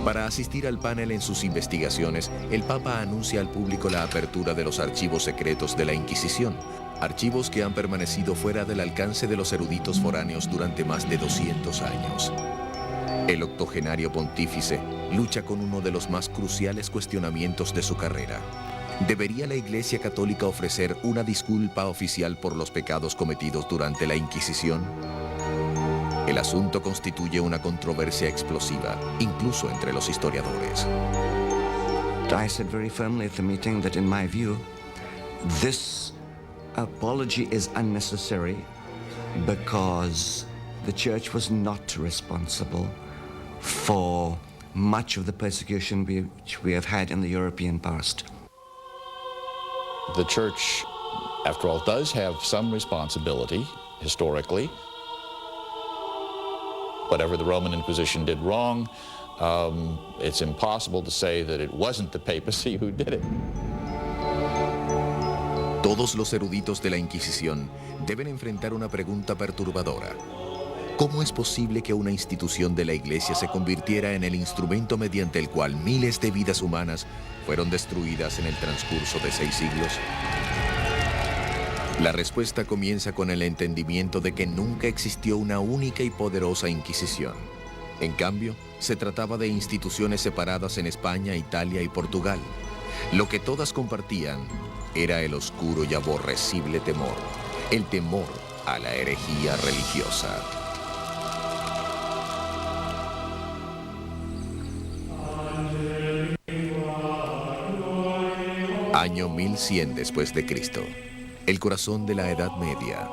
Para asistir al panel en sus investigaciones, el Papa anuncia al público la apertura de los archivos secretos de la Inquisición, archivos que han permanecido fuera del alcance de los eruditos foráneos durante más de 200 años. El octogenario pontífice lucha con uno de los más cruciales cuestionamientos de su carrera. ¿Debería la Iglesia Católica ofrecer una disculpa oficial por los pecados cometidos durante la Inquisición? El asunto constituye una controversia explosiva, incluso entre los historiadores. I said very firmly at the meeting that, in my view, this apology is unnecessary because the Church was not responsible for much of the persecution which we have had in the European past. The Church, after all, does have some responsibility, historically. Whatever the Roman Inquisition did wrong, it's impossible to say that it wasn't the papacy who did it. Todos los eruditos de la Inquisición deben enfrentar una pregunta perturbadora. ¿Cómo es posible que una institución de la Iglesia se convirtiera en el instrumento mediante el cual miles de vidas humanas fueron destruidas en el transcurso de 6 siglos? La respuesta comienza con el entendimiento de que nunca existió una única y poderosa Inquisición. En cambio, se trataba de instituciones separadas en España, Italia y Portugal. Lo que todas compartían era el oscuro y aborrecible temor, el temor a la herejía religiosa. Año 1100 después de Cristo. El corazón de la Edad Media.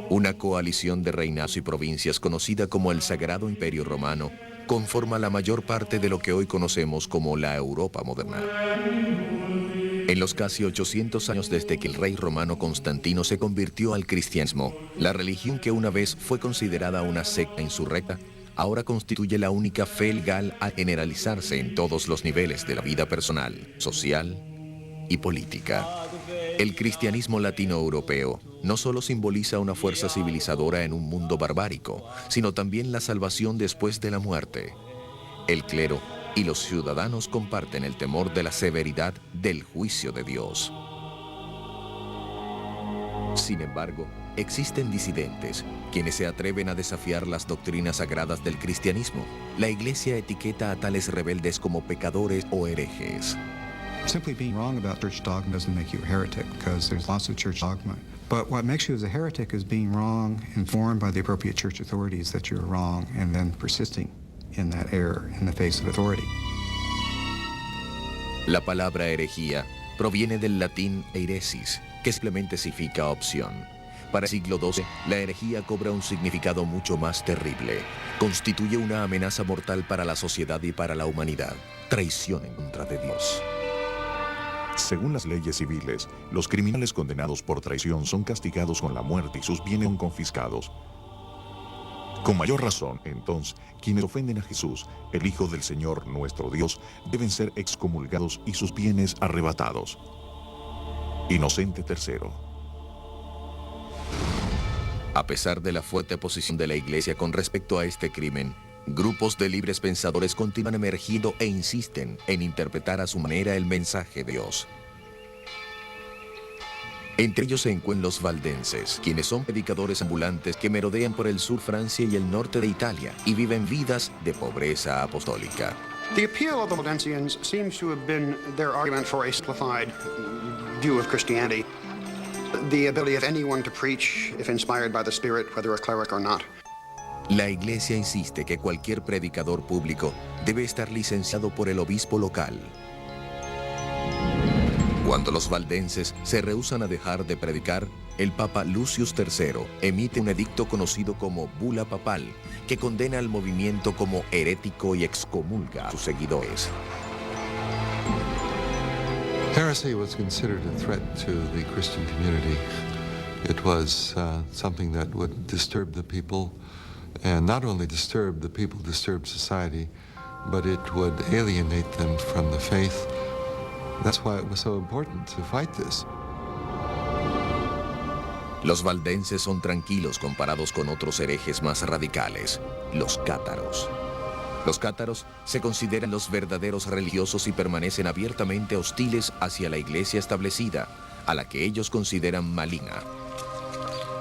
Una coalición de reinados y provincias conocida como el Sagrado Imperio Romano conforma la mayor parte de lo que hoy conocemos como la Europa moderna. En los casi 800 años desde que el rey romano Constantino se convirtió al cristianismo, la religión que una vez fue considerada una secta insurrecta, ahora constituye la única fe legal a generalizarse en todos los niveles de la vida personal, social y política. El cristianismo latino-europeo no solo simboliza una fuerza civilizadora en un mundo barbárico, sino también la salvación después de la muerte. El clero y los ciudadanos comparten el temor de la severidad del juicio de Dios. Sin embargo, existen disidentes, quienes se atreven a desafiar las doctrinas sagradas del cristianismo. La Iglesia etiqueta a tales rebeldes como pecadores o herejes. Simply being wrong about church dogma doesn't make you a heretic, because there's lots of church dogma. But what makes you as a heretic is being wrong, informed by the appropriate church authorities that you're wrong, and then persisting in that error in the face of authority. La palabra herejía proviene del latín heresis, que simplemente significa opción. Para el siglo XII, la herejía cobra un significado mucho más terrible. Constituye una amenaza mortal para la sociedad y para la humanidad. Traición en contra de Dios. Según las leyes civiles, los criminales condenados por traición son castigados con la muerte y sus bienes son confiscados. Con mayor razón, entonces, quienes ofenden a Jesús, el Hijo del Señor nuestro Dios, deben ser excomulgados y sus bienes arrebatados. Inocente III. A pesar de la fuerte posición de la Iglesia con respecto a este crimen, grupos de libres pensadores continúan emergiendo e insisten en interpretar a su manera el mensaje de Dios. Entre ellos se encuentran los valdenses, quienes son predicadores ambulantes que merodean por el sur Francia y el norte de Italia y viven vidas de pobreza apostólica. The appeal of the Waldensians seems to have been their argument for a simplified view of Christianity. The ability of anyone to preach, if inspired by the Spirit, whether a cleric or not. La Iglesia insiste que cualquier predicador público debe estar licenciado por el obispo local. Cuando los valdenses se rehúsan a dejar de predicar, el Papa Lucius III emite un edicto conocido como Bula Papal, que condena al movimiento como herético y excomulga a sus seguidores. Heresy was considered a threat to the Christian community. It was something that would disturb the people, and not only disturb the people, disturb society, but it would alienate them from the faith. That's why it was so important to fight this. Los valdenses son tranquilos comparados con otros herejes más radicales, los cátaros. Los cátaros se consideran los verdaderos religiosos y permanecen abiertamente hostiles hacia la iglesia establecida, a la que ellos consideran maligna.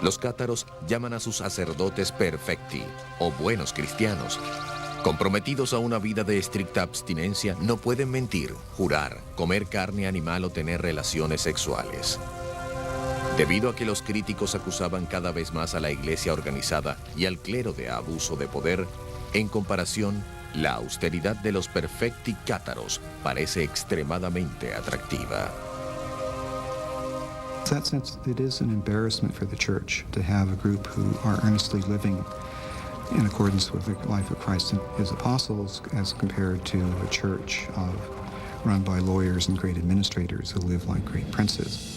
Los cátaros llaman a sus sacerdotes perfecti, o buenos cristianos. Comprometidos a una vida de estricta abstinencia, no pueden mentir, jurar, comer carne animal o tener relaciones sexuales. Debido a que los críticos acusaban cada vez más a la iglesia organizada y al clero de abuso de poder, en comparación, la austeridad de los perfecti cátaros parece extremadamente atractiva. In that sense, it is an embarrassment for the church to have a group who are earnestly living in accordance with the life of Christ and his apostles as compared to a church run by lawyers and great administrators who live like great princes.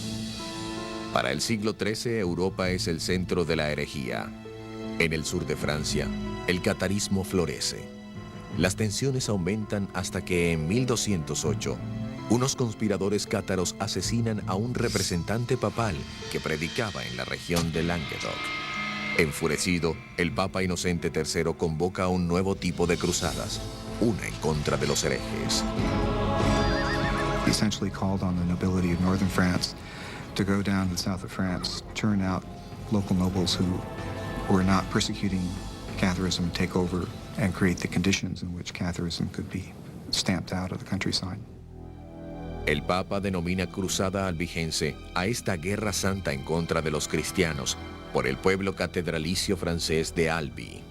Para el siglo XIII, Europa es el centro de la herejía. En el sur de Francia, el catarismo florece. Las tensiones aumentan hasta que en 1208, unos conspiradores cátaros asesinan a un representante papal que predicaba en la región de Languedoc. Enfurecido, el Papa Inocente III convoca un nuevo tipo de cruzadas, una en contra de los herejes. He essentially called on the nobility of northern France to go down to the south of France, turn out local nobles who were not persecuting Catharism, take over and create the conditions in which Catharism could be stamped out of the countryside. El Papa denomina cruzada albigense a esta guerra santa en contra de los cristianos por el pueblo catedralicio francés de Albi.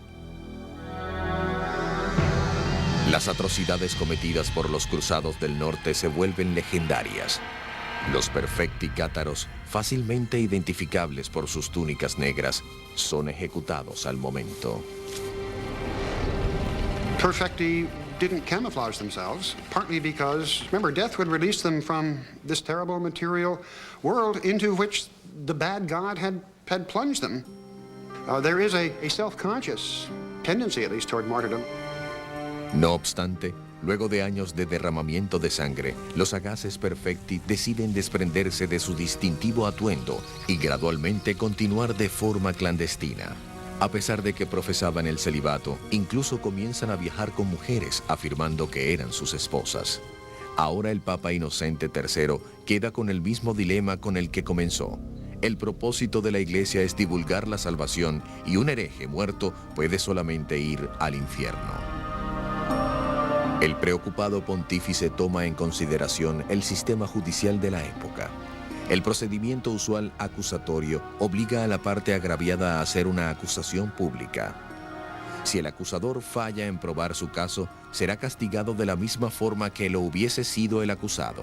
Las atrocidades cometidas por los cruzados del norte se vuelven legendarias. Los perfecti cátaros, fácilmente identificables por sus túnicas negras, son ejecutados al momento. Perfecti didn't camouflage themselves, partly because, remember, death would release them from this terrible material world into which the bad God had plunged them. There is a self-conscious tendency, at least, toward martyrdom. No obstante, luego de años de derramamiento de sangre, los sagaces perfecti deciden desprenderse de su distintivo atuendo y gradualmente continuar de forma clandestina. A pesar de que profesaban el celibato, incluso comienzan a viajar con mujeres, afirmando que eran sus esposas. Ahora el Papa Inocente III queda con el mismo dilema con el que comenzó. El propósito de la Iglesia es divulgar la salvación y un hereje muerto puede solamente ir al infierno. El preocupado pontífice toma en consideración el sistema judicial de la época. El procedimiento usual acusatorio obliga a la parte agraviada a hacer una acusación pública. Si el acusador falla en probar su caso, será castigado de la misma forma que lo hubiese sido el acusado.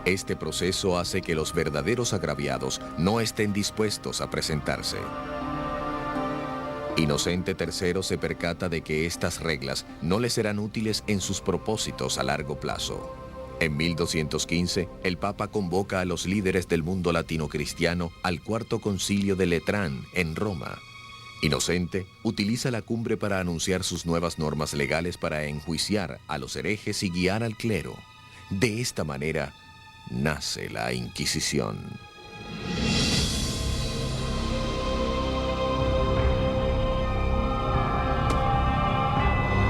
Este proceso hace que los verdaderos agraviados no estén dispuestos a presentarse. Inocente III se percata de que estas reglas no le serán útiles en sus propósitos a largo plazo. En 1215, el Papa convoca a los líderes del mundo latino-cristiano al Cuarto Concilio de Letrán, en Roma. Inocente utiliza la cumbre para anunciar sus nuevas normas legales para enjuiciar a los herejes y guiar al clero. De esta manera, nace la Inquisición.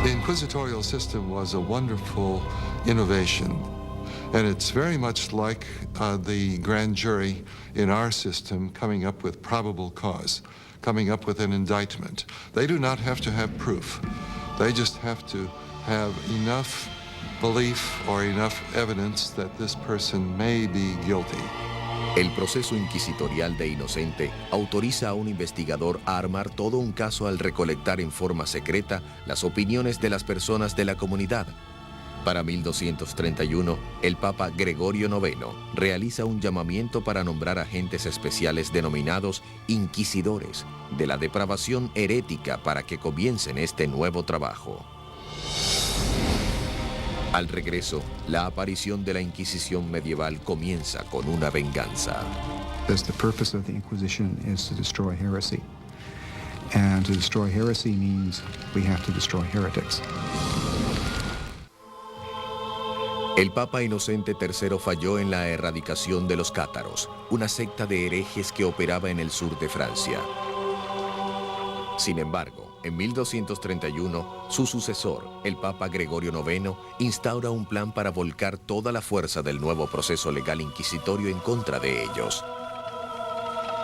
The inquisitorial system was a wonderful innovation, and it's very much like the grand jury in our system coming up with probable cause, coming up with an indictment. They do not have to have proof. They just have to have enough belief or enough evidence that this person may be guilty. El proceso inquisitorial de Inocente autoriza a un investigador a armar todo un caso al recolectar en forma secreta las opiniones de las personas de la comunidad. Para 1231, el Papa Gregorio IX realiza un llamamiento para nombrar agentes especiales denominados inquisidores de la depravación herética para que comiencen este nuevo trabajo. Al regreso, la aparición de la Inquisición medieval comienza con una venganza. The purpose of the Inquisition is to destroy heresy. And to destroy heresy means we have to destroy heretics. El Papa Inocente III falló en la erradicación de los cátaros, una secta de herejes que operaba en el sur de Francia. Sin embargo, En 1231, su sucesor, el Papa Gregorio IX, instaura un plan para volcar toda la fuerza del nuevo proceso legal inquisitorio en contra de ellos.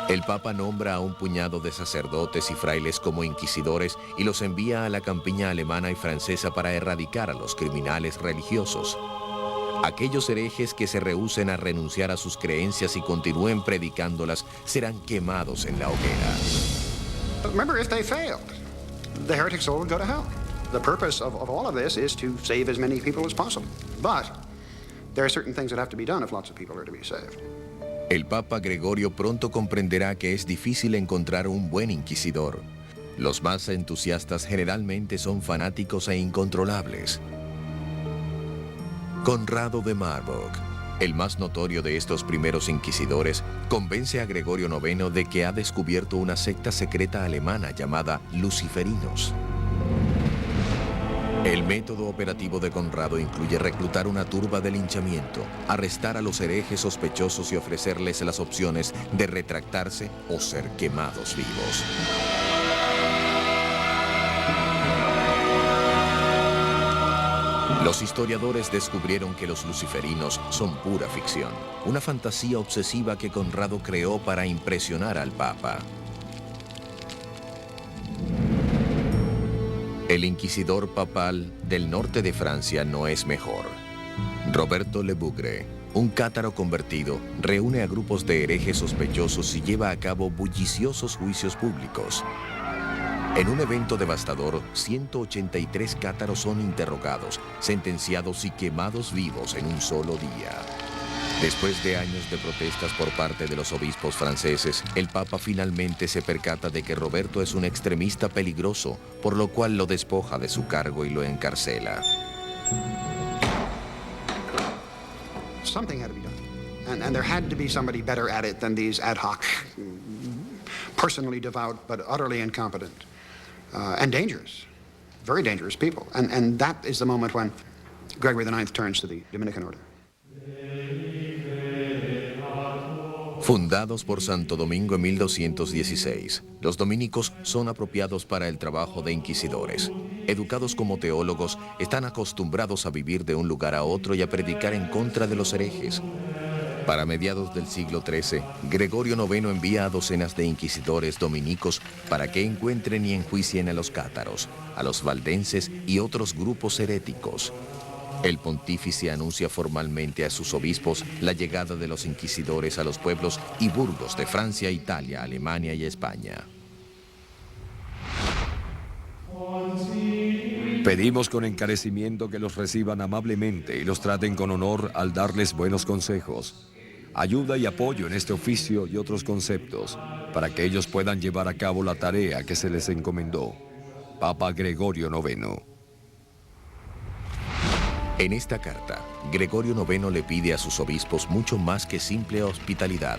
El Papa nombra a un puñado de sacerdotes y frailes como inquisidores y los envía a la campiña alemana y francesa para erradicar a los criminales religiosos. Aquellos herejes que se rehúsen a renunciar a sus creencias y continúen predicándolas serán quemados en la hoguera. But remember, if they failed, the heretic soul would go to hell. The purpose of all of this is to save as many people as possible. But there are certain things that have to be done if lots of people are to be saved. El Papa Gregorio pronto comprenderá que es difícil encontrar un buen inquisidor. Los más entusiastas generalmente son fanáticos e incontrolables. Conrado de Marburg, el más notorio de estos primeros inquisidores, convence a Gregorio IX de que ha descubierto una secta secreta alemana llamada Luciferinos. El método operativo de Conrado incluye reclutar una turba de linchamiento, arrestar a los herejes sospechosos y ofrecerles las opciones de retractarse o ser quemados vivos. Los historiadores descubrieron que los luciferinos son pura ficción, una fantasía obsesiva que Conrado creó para impresionar al Papa. El inquisidor papal del norte de Francia no es mejor. Roberto Le Bougre, un cátaro convertido, reúne a grupos de herejes sospechosos y lleva a cabo bulliciosos juicios públicos. En un evento devastador, 183 cátaros son interrogados, sentenciados y quemados vivos en un solo día. Después de años de protestas por parte de los obispos franceses, el Papa finalmente se percata de que Roberto es un extremista peligroso, por lo cual lo despoja de su cargo y lo encarcela. Something had to be done. And there had to be somebody better at it than these ad hoc, personally devout but utterly incompetent and dangerous, very dangerous people. And that is the moment when Gregory IX turns to the Dominican order. Fundados por Santo Domingo en 1216, los dominicos son apropiados para el trabajo de inquisidores. Educados como teólogos, están acostumbrados a vivir de un lugar a otro y a predicar en contra de los herejes. Para mediados del siglo XIII, Gregorio IX envía a docenas de inquisidores dominicos para que encuentren y enjuicien a los cátaros, a los valdenses y otros grupos heréticos. El pontífice anuncia formalmente a sus obispos la llegada de los inquisidores a los pueblos y burgos de Francia, Italia, Alemania y España. Pedimos con encarecimiento que los reciban amablemente y los traten con honor al darles buenos consejos, ayuda y apoyo en este oficio y otros conceptos, para que ellos puedan llevar a cabo la tarea que se les encomendó. Papa Gregorio IX. En esta carta, Gregorio IX le pide a sus obispos mucho más que simple hospitalidad.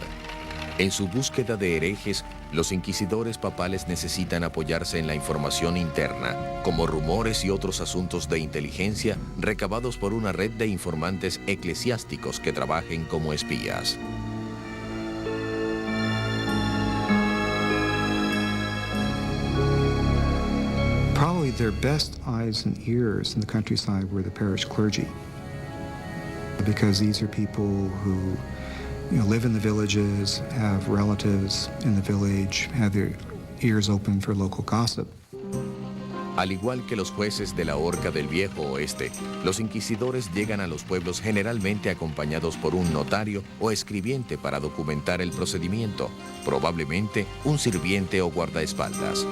En su búsqueda de herejes, los inquisidores papales necesitan apoyarse en la información interna, como rumores y otros asuntos de inteligencia recabados por una red de informantes eclesiásticos que trabajen como espías. Probably their best eyes and ears in the countryside were the parish clergy, because these are people who live in the villages, have relatives in the village, have their ears open for local gossip. Al igual que los jueces de la horca del Viejo Oeste, los inquisidores llegan a los pueblos generalmente acompañados por un notario o escribiente para documentar el procedimiento, probablemente un sirviente o guardaespaldas.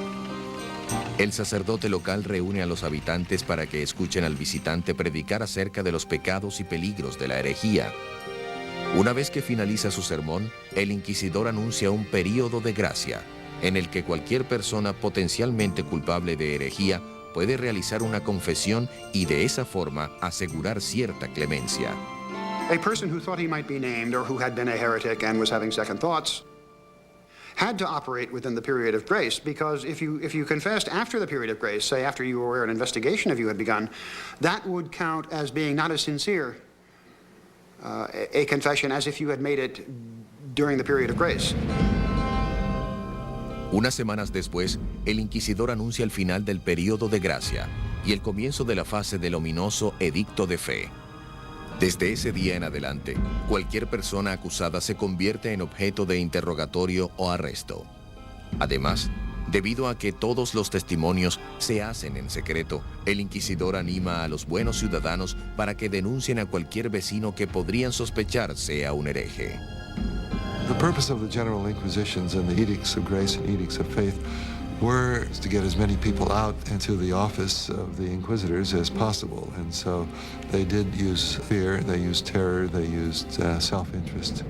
El sacerdote local reúne a los habitantes para que escuchen al visitante predicar acerca de los pecados y peligros de la herejía. Una vez que finaliza su sermón, el inquisidor anuncia un período de gracia, en el que cualquier persona potencialmente culpable de herejía puede realizar una confesión y de esa forma asegurar cierta clemencia. A person who thought he might be named or who had been a heretic and was having second thoughts had to operate within the period of grace, because if you confessed after the period of grace, say after you were aware an investigation of you had begun, that would count as being not as sincere a confession as if you had made it during the period of grace. Unas semanas después, el inquisidor anuncia el final del período de gracia y el comienzo de la fase del ominoso edicto de fe. Desde ese día en adelante, cualquier persona acusada se convierte en objeto de interrogatorio o arresto. Además, debido a que todos los testimonios se hacen en secreto, el inquisidor anima a los buenos ciudadanos para que denuncien a cualquier vecino que podrían sospechar sea un hereje. The purpose of the General Inquisitions and the Edicts of Grace and Edicts of Faith were to get as many people out into the office of the inquisitors as possible. And so they did use fear, they used terror, they used self-interest.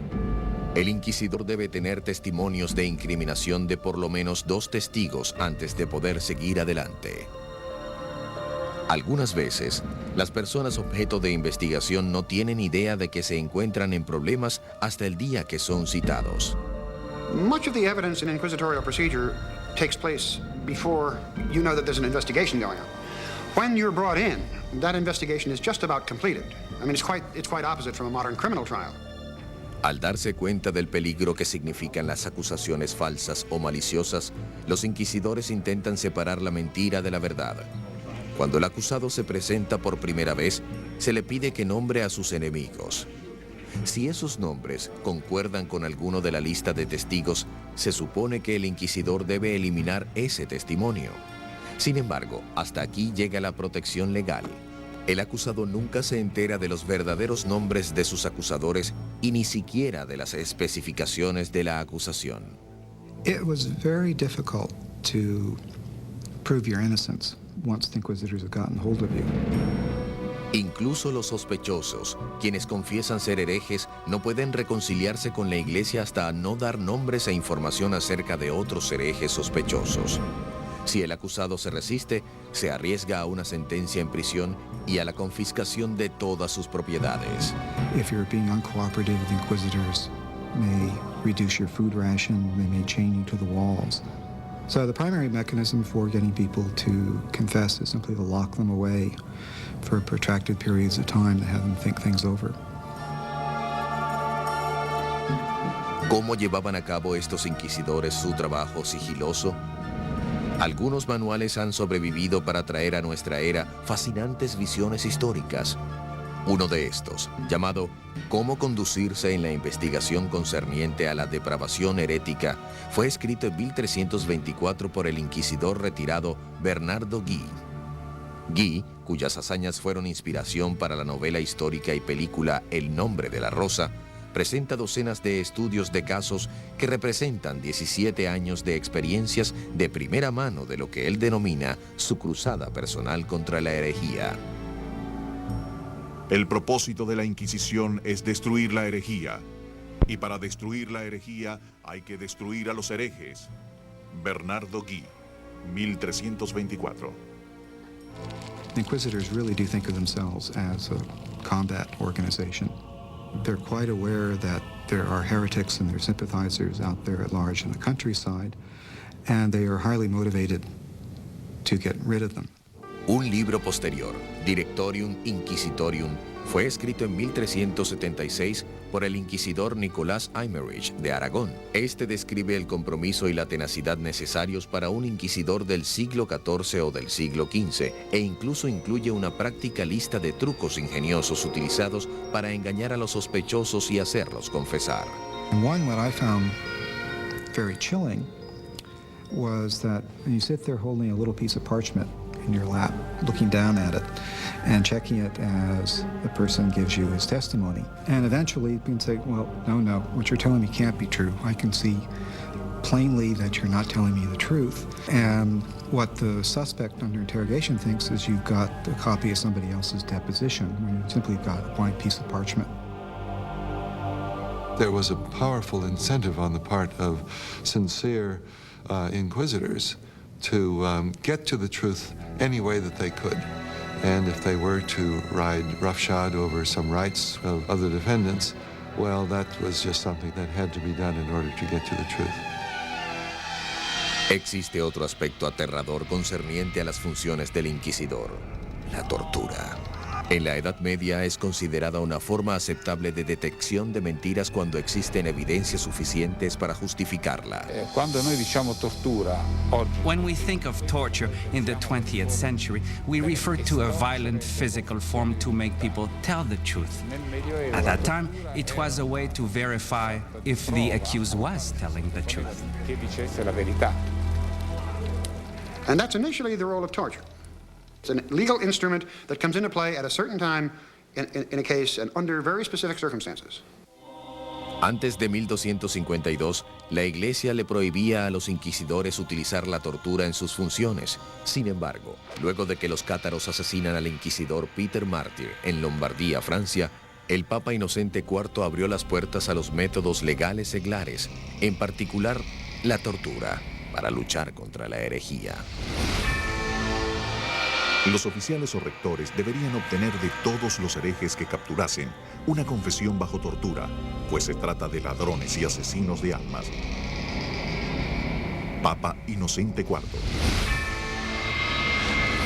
El inquisidor debe tener testimonios de incriminación de por lo menos 2 testigos antes de poder seguir adelante. Algunas veces, las personas objeto de investigación no tienen idea de que se encuentran en problemas hasta el día que son citados. Much of the evidence in inquisitorial procedure takes place before you know that there's an investigation going on. When you're brought in, that investigation is just about completed. I mean, it's quite opposite from a modern criminal trial. Al darse cuenta del peligro que significan las acusaciones falsas o maliciosas, los inquisidores intentan separar la mentira de la verdad. Cuando el acusado se presenta por primera vez, se le pide que nombre a sus enemigos. Si esos nombres concuerdan con alguno de la lista de testigos, se supone que el inquisidor debe eliminar ese testimonio. Sin embargo, hasta aquí llega la protección legal. El acusado nunca se entera de los verdaderos nombres de sus acusadores y ni siquiera de las especificaciones de la acusación. It was very difficult to prove your innocence once the inquisitors had gotten hold of you. Incluso los sospechosos, quienes confiesan ser herejes, no pueden reconciliarse con la iglesia hasta no dar nombres e información acerca de otros herejes sospechosos. Si el acusado se resiste, se arriesga a una sentencia en prisión y a la confiscación de todas sus propiedades. If you're being uncooperative, the inquisitors may reduce your food ration, they may chain you to the walls. So the primary mechanism for getting people to confess is simply to lock them away for protracted periods of time to have them think things over. ¿Cómo llevaban a cabo estos inquisidores su trabajo sigiloso? Algunos manuales han sobrevivido para traer a nuestra era fascinantes visiones históricas. Uno de estos, llamado Cómo conducirse en la investigación concerniente a la depravación herética, fue escrito en 1324 por el inquisidor retirado Bernardo Guy. Guy, cuyas hazañas fueron inspiración para la novela histórica y película El nombre de la rosa, presenta docenas de estudios de casos que representan 17 años de experiencias de primera mano de lo que él denomina su cruzada personal contra la herejía. El propósito de la Inquisición es destruir la herejía. Y para destruir la herejía hay que destruir a los herejes. Bernardo Guy, 1324. The inquisitors really do think of themselves as a combat organization. They're quite aware that there are heretics and their sympathizers out there at large in the countryside, and they are highly motivated to get rid of them. Un libro posterior, Directorium Inquisitorium, fue escrito en 1376 por el inquisidor Nicolás Aymerich de Aragón. Este describe el compromiso y la tenacidad necesarios para un inquisidor del siglo XIV o del siglo XV e incluso incluye una práctica lista de trucos ingeniosos utilizados para engañar a los sospechosos y hacerlos confesar. And one what I found very chilling was that when you sit there holding a little piece of parchment in your lap, looking down at it and checking it as the person gives you his testimony. And eventually you can say, well, no, what you're telling me can't be true. I can see plainly that you're not telling me the truth. And what the suspect under interrogation thinks is you've got a copy of somebody else's deposition when you simply got a blank piece of parchment. There was a powerful incentive on the part of sincere inquisitors to get to the truth any way that they could. And if they were to ride roughshod over some rights of the defendants, well, that was just something that had to be done in order to get to the truth. Existe otro aspecto aterrador concerniente a las funciones del inquisidor, la tortura. En la Edad Media es considerada una forma aceptable de detección de mentiras cuando existen evidencias suficientes para justificarla. Quando noi diciamo tortura oggi, When we think of torture in the 20th century, we refer to a violent physical form to make people tell the truth. nel Medioevo At that time, it was a way to verify if the accused was telling the truth. che dicesse la verità. And that's initially the role of torture. It's a legal instrument that comes into play at a certain time in a case and under very specific circumstances. Antes de 1252, la Iglesia le prohibía a los inquisidores utilizar la tortura en sus funciones. Sin embargo, luego de que los cátaros asesinan al inquisidor Peter Martyr en Lombardía, Francia, el Papa Inocente IV abrió las puertas a los métodos legales seglares, en particular la tortura, para luchar contra la herejía. Los oficiales o rectores deberían obtener de todos los herejes que capturasen una confesión bajo tortura, pues se trata de ladrones y asesinos de almas. Papa Inocente IV.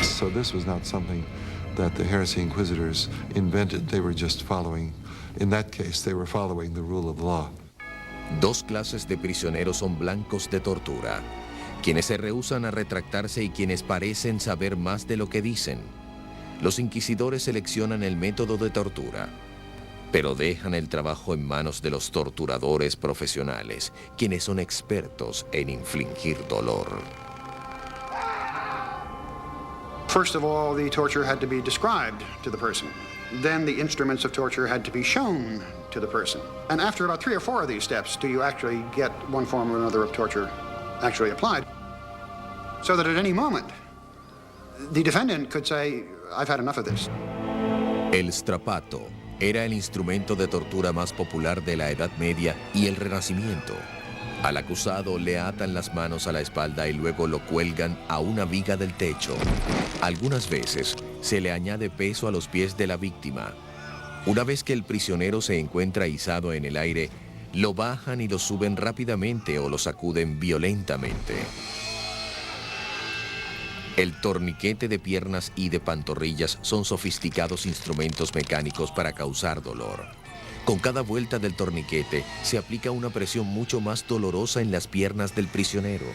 So this was not something that the heresy inquisitors invented. They were just following, in that case, they were following the rule of law. Dos clases de prisioneros son blancos de tortura: quienes se rehúsan a retractarse y quienes parecen saber más de lo que dicen. Los inquisidores seleccionan el método de tortura, pero dejan el trabajo en manos de los torturadores profesionales, quienes son expertos en infligir dolor. First of all, the torture had to be described to the person. Then the instruments of torture had to be shown to the person. And after about 3 or 4 of these steps, do you actually get one form or another of torture actually applied, so that at any moment, the defendant could say, I've had enough of this. El strapato era el instrumento de tortura más popular de la Edad Media y el Renacimiento. Al acusado le atan las manos a la espalda y luego lo cuelgan a una viga del techo. Algunas veces se le añade peso a los pies de la víctima. Una vez que el prisionero se encuentra izado en el aire, lo bajan y lo suben rápidamente o lo sacuden violentamente. El torniquete de piernas y de pantorrillas son sofisticados instrumentos mecánicos para causar dolor. Con cada vuelta del torniquete se aplica una presión mucho más dolorosa en las piernas del prisionero.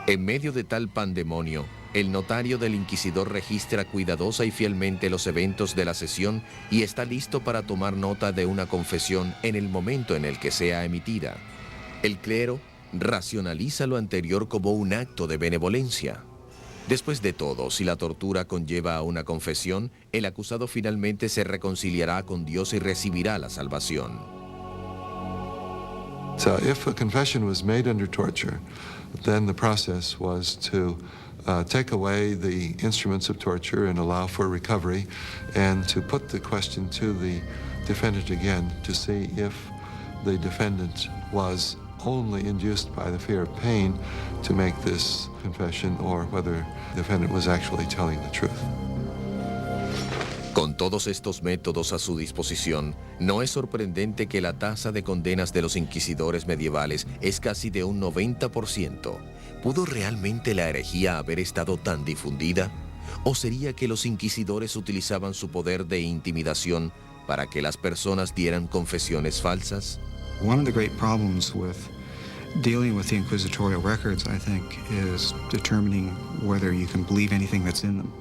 En medio de tal pandemonio, el notario del inquisidor registra cuidadosa y fielmente los eventos de la sesión y está listo para tomar nota de una confesión en el momento en el que sea emitida. El clero racionaliza lo anterior como un acto de benevolencia. Después de todo, si la tortura conlleva a una confesión, el acusado finalmente se reconciliará con Dios y recibirá la salvación. So if a confession was made under torture, then the process was to take away the instruments of torture and allow for recovery, and to put the question to the defendant again to see if the defendant was only induced by the fear of pain to make this confession or whether the defendant was actually telling the truth. Con todos estos métodos a su disposición, no es sorprendente que la tasa de condenas de los inquisidores medievales es casi de un 90%. ¿Pudo realmente la herejía haber estado tan difundida? ¿O sería que los inquisidores utilizaban su poder de intimidación para que las personas dieran confesiones falsas? One of the great problems with dealing with the inquisitorial records, I think, is determining whether you can believe anything that's in them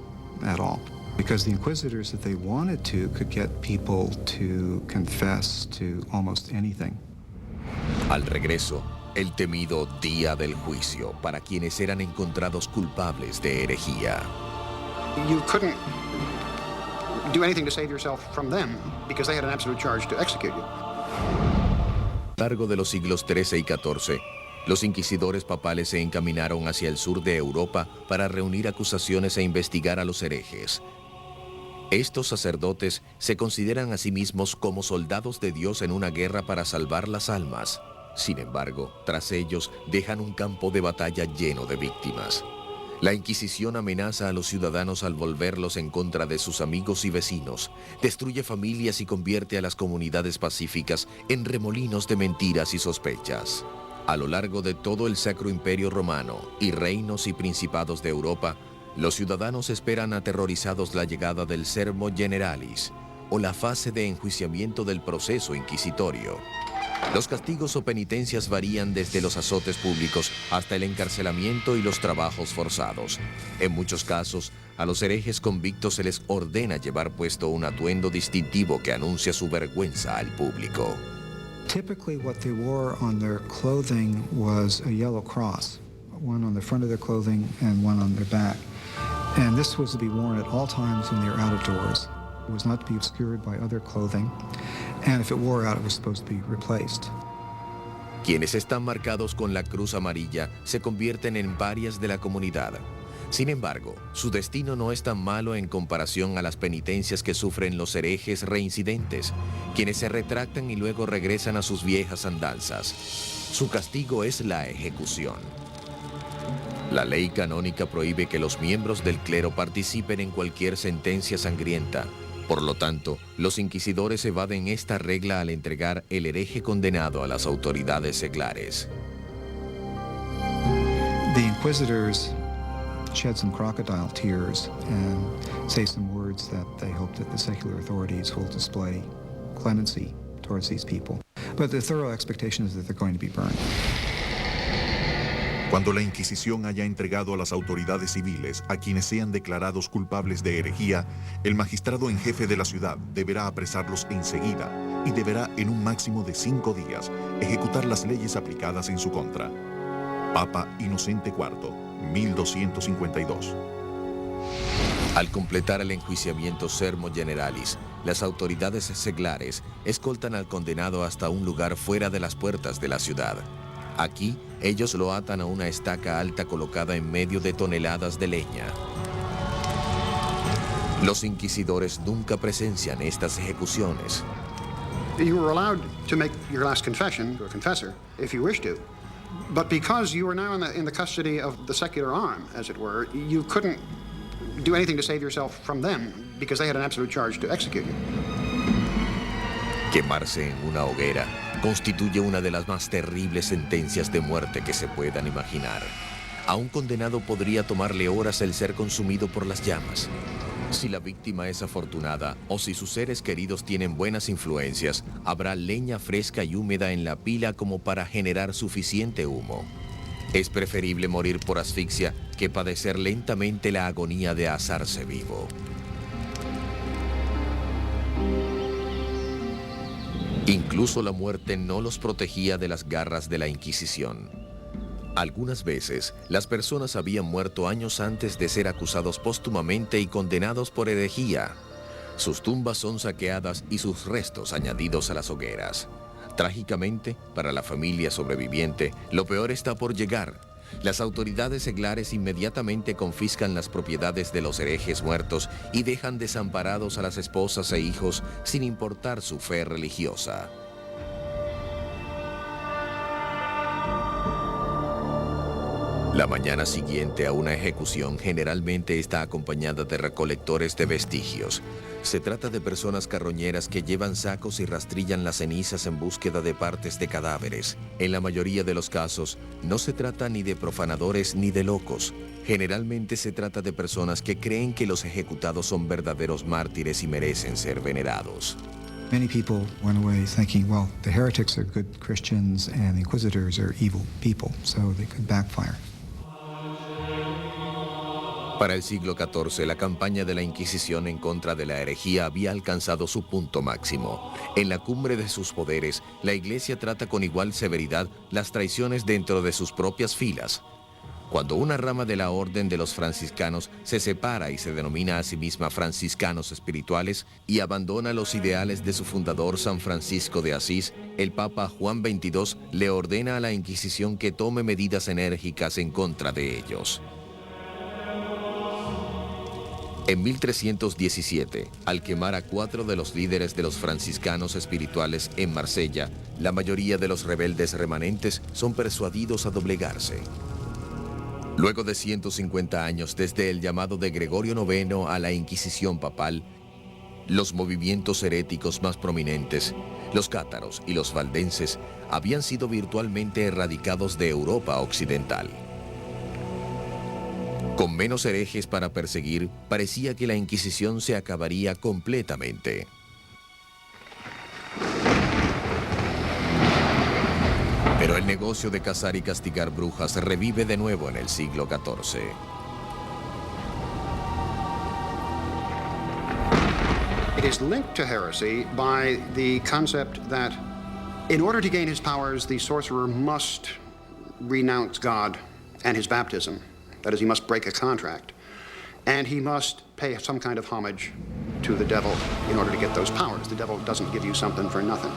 at all. Because the inquisitors, if they wanted to, could get people to confess to almost anything. Al regreso, el temido Día del Juicio para quienes eran encontrados culpables de herejía. You couldn't do anything to save yourself from them because they had an absolute charge to execute you. A lo largo de los siglos XIII y XIV, los inquisidores papales se encaminaron hacia el sur de Europa para reunir acusaciones e investigar a los herejes. Estos sacerdotes se consideran a sí mismos como soldados de Dios en una guerra para salvar las almas. Sin embargo, tras ellos dejan un campo de batalla lleno de víctimas. La Inquisición amenaza a los ciudadanos al volverlos en contra de sus amigos y vecinos, destruye familias y convierte a las comunidades pacíficas en remolinos de mentiras y sospechas. A lo largo de todo el Sacro Imperio Romano y reinos y principados de Europa, Los ciudadanos esperan aterrorizados la llegada del sermo generalis, o la fase de enjuiciamiento del proceso inquisitorio. Los castigos o penitencias varían desde los azotes públicos hasta el encarcelamiento y los trabajos forzados. En muchos casos, a los herejes convictos se les ordena llevar puesto un atuendo distintivo que anuncia su vergüenza al público. Typically what they wore on their clothing was a yellow cross, one on the front of their clothing and one on their back. And this was to be worn at all times when they were out of doors. It was not to be obscured by other clothing, and if it wore out, it was supposed to be replaced. Quienes están marcados con la cruz amarilla se convierten en parias de la comunidad. Sin embargo, su destino no es tan malo en comparación a las penitencias que sufren los herejes reincidentes, quienes se retractan y luego regresan a sus viejas andanzas. Su castigo es la ejecución. La ley canónica prohíbe que los miembros del clero participen en cualquier sentencia sangrienta. Por lo tanto, los inquisidores evaden esta regla al entregar el hereje condenado a las autoridades seglares. The inquisitors shed some crocodile tears and say some words that they hope that the secular authorities will display clemency towards these people. But the thorough expectation is that they're going to be burned. Cuando la Inquisición haya entregado a las autoridades civiles a quienes sean declarados culpables de herejía, el magistrado en jefe de la ciudad deberá apresarlos enseguida y deberá, en un máximo de 5 días, ejecutar las leyes aplicadas en su contra. Papa Inocente IV, 1252. Al completar el enjuiciamiento sermo generalis, las autoridades seglares escoltan al condenado hasta un lugar fuera de las puertas de la ciudad. Aquí, ellos lo atan a una estaca alta colocada en medio de toneladas de leña. Los inquisidores nunca presencian estas ejecuciones. You were allowed to make your last confession to a confessor, if you wished to. But because you were now in the custody of the secular arm, as it were, you couldn't do anything to save yourself from them, because they had an absolute charge to execute you. Quemarse en una hoguera constituye una de las más terribles sentencias de muerte que se puedan imaginar. A un condenado podría tomarle horas el ser consumido por las llamas. Si la víctima es afortunada o si sus seres queridos tienen buenas influencias, habrá leña fresca y húmeda en la pila como para generar suficiente humo. Es preferible morir por asfixia que padecer lentamente la agonía de asarse vivo. Incluso la muerte no los protegía de las garras de la Inquisición. Algunas veces, las personas habían muerto años antes de ser acusados póstumamente y condenados por herejía. Sus tumbas son saqueadas y sus restos añadidos a las hogueras. Trágicamente, para la familia sobreviviente, lo peor está por llegar. Las autoridades seglares inmediatamente confiscan las propiedades de los herejes muertos y dejan desamparados a las esposas e hijos sin importar su fe religiosa. La mañana siguiente a una ejecución generalmente está acompañada de recolectores de vestigios. Se trata de personas carroñeras que llevan sacos y rastrillan las cenizas en búsqueda de partes de cadáveres. En la mayoría de los casos, no se trata ni de profanadores ni de locos. Generalmente se trata de personas que creen que los ejecutados son verdaderos mártires y merecen ser venerados. Many people went away thinking, well, the heretics are good Christians and the inquisitors are evil people, so they could backfire. Para el siglo XIV, la campaña de la Inquisición en contra de la herejía había alcanzado su punto máximo. En la cumbre de sus poderes, la Iglesia trata con igual severidad las traiciones dentro de sus propias filas. Cuando una rama de la orden de los franciscanos se separa y se denomina a sí misma franciscanos espirituales y abandona los ideales de su fundador San Francisco de Asís, el Papa Juan XXII le ordena a la Inquisición que tome medidas enérgicas en contra de ellos. En 1317, al quemar a 4 de los líderes de los franciscanos espirituales en Marsella, la mayoría de los rebeldes remanentes son persuadidos a doblegarse. Luego de 150 años desde el llamado de Gregorio IX a la Inquisición papal, los movimientos heréticos más prominentes, los cátaros y los valdenses, habían sido virtualmente erradicados de Europa occidental. Con menos herejes para perseguir, parecía que la Inquisición se acabaría completamente. Pero el negocio de cazar y castigar brujas revive de nuevo en el siglo XIV. It is linked to heresy by the concept that in order to gain his powers, the sorcerer must renounce God and his baptism. That is, he must break a contract. And he must pay some kind of homage to the devil in order to get those powers. The devil doesn't give you something for nothing.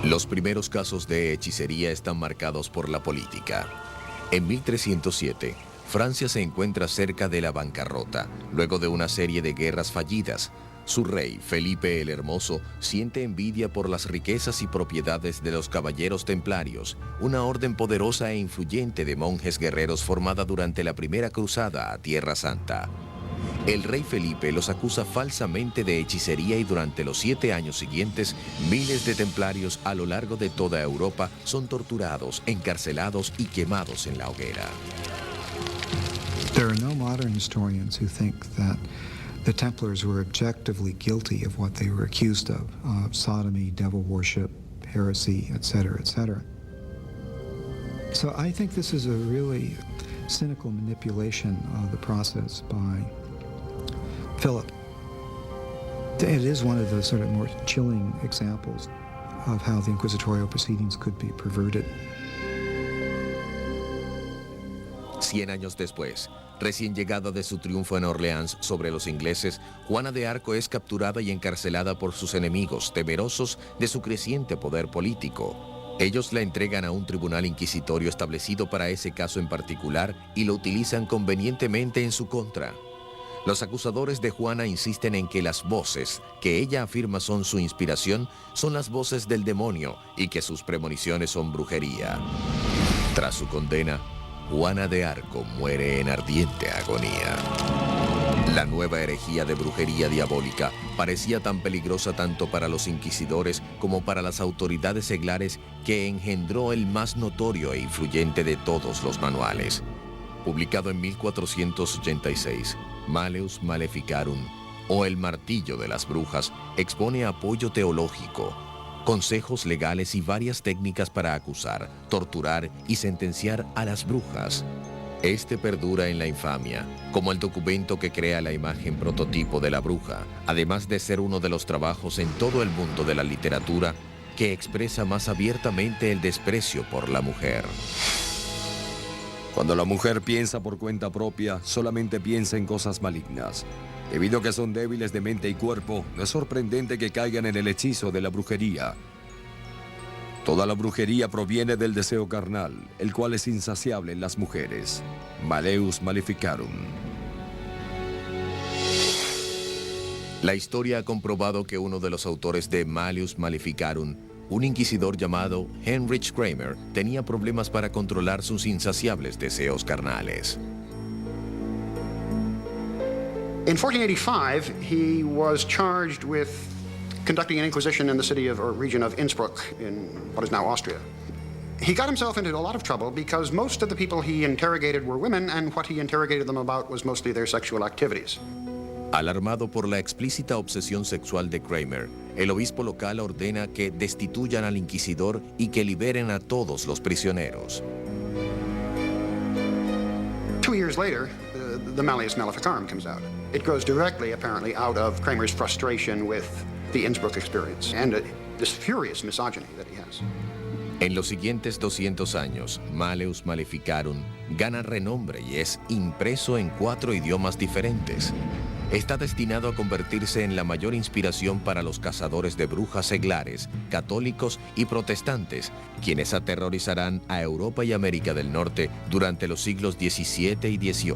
Los primeros casos de hechicería están marcados por la política. En 1307, Francia se encuentra cerca de la bancarrota, luego de una serie de guerras fallidas. Su rey, Felipe el Hermoso, siente envidia por las riquezas y propiedades de los caballeros templarios, una orden poderosa e influyente de monjes guerreros formada durante la primera cruzada a Tierra Santa. El rey Felipe los acusa falsamente de hechicería y durante los 7 años siguientes, miles de templarios a lo largo de toda Europa son torturados, encarcelados y quemados en la hoguera. There are no modern historians who think that the Templars were objectively guilty of what they were accused of, sodomy, devil worship, heresy, etc., etc. So I think this is a really cynical manipulation of the process by Philip. It is one of the sort of more chilling examples of how the inquisitorial proceedings could be perverted. 100 años después, recién llegada de su triunfo en Orleans sobre los ingleses, Juana de Arco es capturada y encarcelada por sus enemigos, temerosos de su creciente poder político. Ellos la entregan a un tribunal inquisitorio establecido para ese caso en particular y lo utilizan convenientemente en su contra. Los acusadores de Juana insisten en que las voces que ella afirma son su inspiración son las voces del demonio y que sus premoniciones son brujería. Tras su condena, Juana de Arco muere en ardiente agonía. La nueva herejía de brujería diabólica parecía tan peligrosa tanto para los inquisidores como para las autoridades seglares que engendró el más notorio e influyente de todos los manuales. Publicado en 1486, Malleus Maleficarum, o El Martillo de las Brujas, expone apoyo teológico, consejos legales y varias técnicas para acusar, torturar y sentenciar a las brujas. Este perdura en la infamia, como el documento que crea la imagen prototipo de la bruja, además de ser uno de los trabajos en todo el mundo de la literatura que expresa más abiertamente el desprecio por la mujer. Cuando la mujer piensa por cuenta propia, solamente piensa en cosas malignas. Debido a que son débiles de mente y cuerpo, no es sorprendente que caigan en el hechizo de la brujería. Toda la brujería proviene del deseo carnal, el cual es insaciable en las mujeres. Malleus Maleficarum. La historia ha comprobado que uno de los autores de Malleus Maleficarum, un inquisidor llamado Heinrich Kramer, tenía problemas para controlar sus insaciables deseos carnales. In 1485, he was charged with conducting an inquisition in the city of, or region of Innsbruck in what is now Austria. He got himself into a lot of trouble because most of the people he interrogated were women, and what he interrogated them about was mostly their sexual activities. Alarmado por la explícita obsesión sexual de Kramer, el obispo local ordena que destituyan al inquisidor y que liberen a todos los prisioneros. 2 years later, the Malleus Maleficarum comes out. It grows directly, apparently, out of Kramer's frustration with the Innsbruck experience and this furious misogyny that he has. En los siguientes 200 años, Malleus Maleficarum gana renombre y es impreso en 4 idiomas diferentes. Está destinado a convertirse en la mayor inspiración para los cazadores de brujas seglares, católicos y protestantes, quienes aterrorizarán a Europa y América del Norte durante los siglos XVII y XVIII.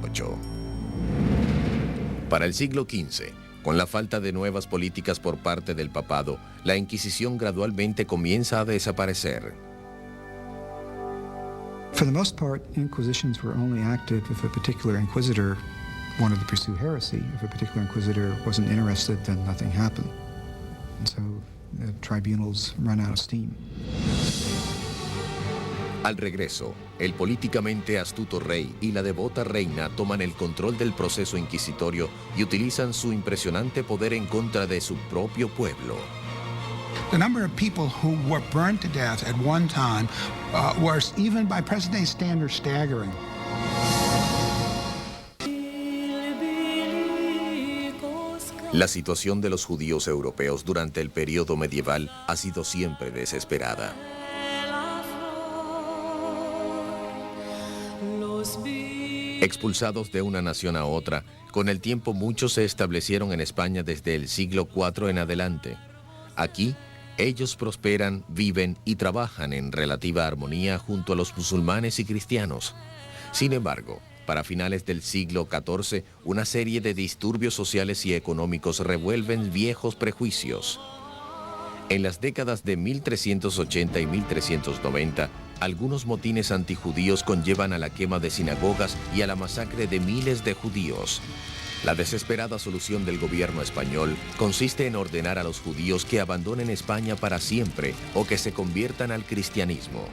Para el siglo XV, con la falta de nuevas políticas por parte del papado, la Inquisición gradualmente comienza a desaparecer. For the most part, inquisitions were only active if a particular inquisitor wanted to pursue heresy. If a particular inquisitor wasn't interested, then nothing happened. And so the tribunals run out of steam. Al regreso, el políticamente astuto rey y la devota reina toman el control del proceso inquisitorio y utilizan su impresionante poder en contra de su propio pueblo. The number of people who were burned to death at one time was, even by present-day standards, staggering. La situación de los judíos europeos durante el período medieval ha sido siempre desesperada. Expulsados de una nación a otra, con el tiempo muchos se establecieron en España desde el siglo IV en adelante. Aquí, ellos prosperan, viven y trabajan en relativa armonía junto a los musulmanes y cristianos. Sin embargo, para finales del siglo XIV, una serie de disturbios sociales y económicos revuelven viejos prejuicios. En las décadas de 1380 y 1390, algunos motines antijudíos conllevan a la quema de sinagogas y a la masacre de miles de judíos. La desesperada solución del gobierno español consiste en ordenar a los judíos que abandonen España para siempre o que se conviertan al cristianismo.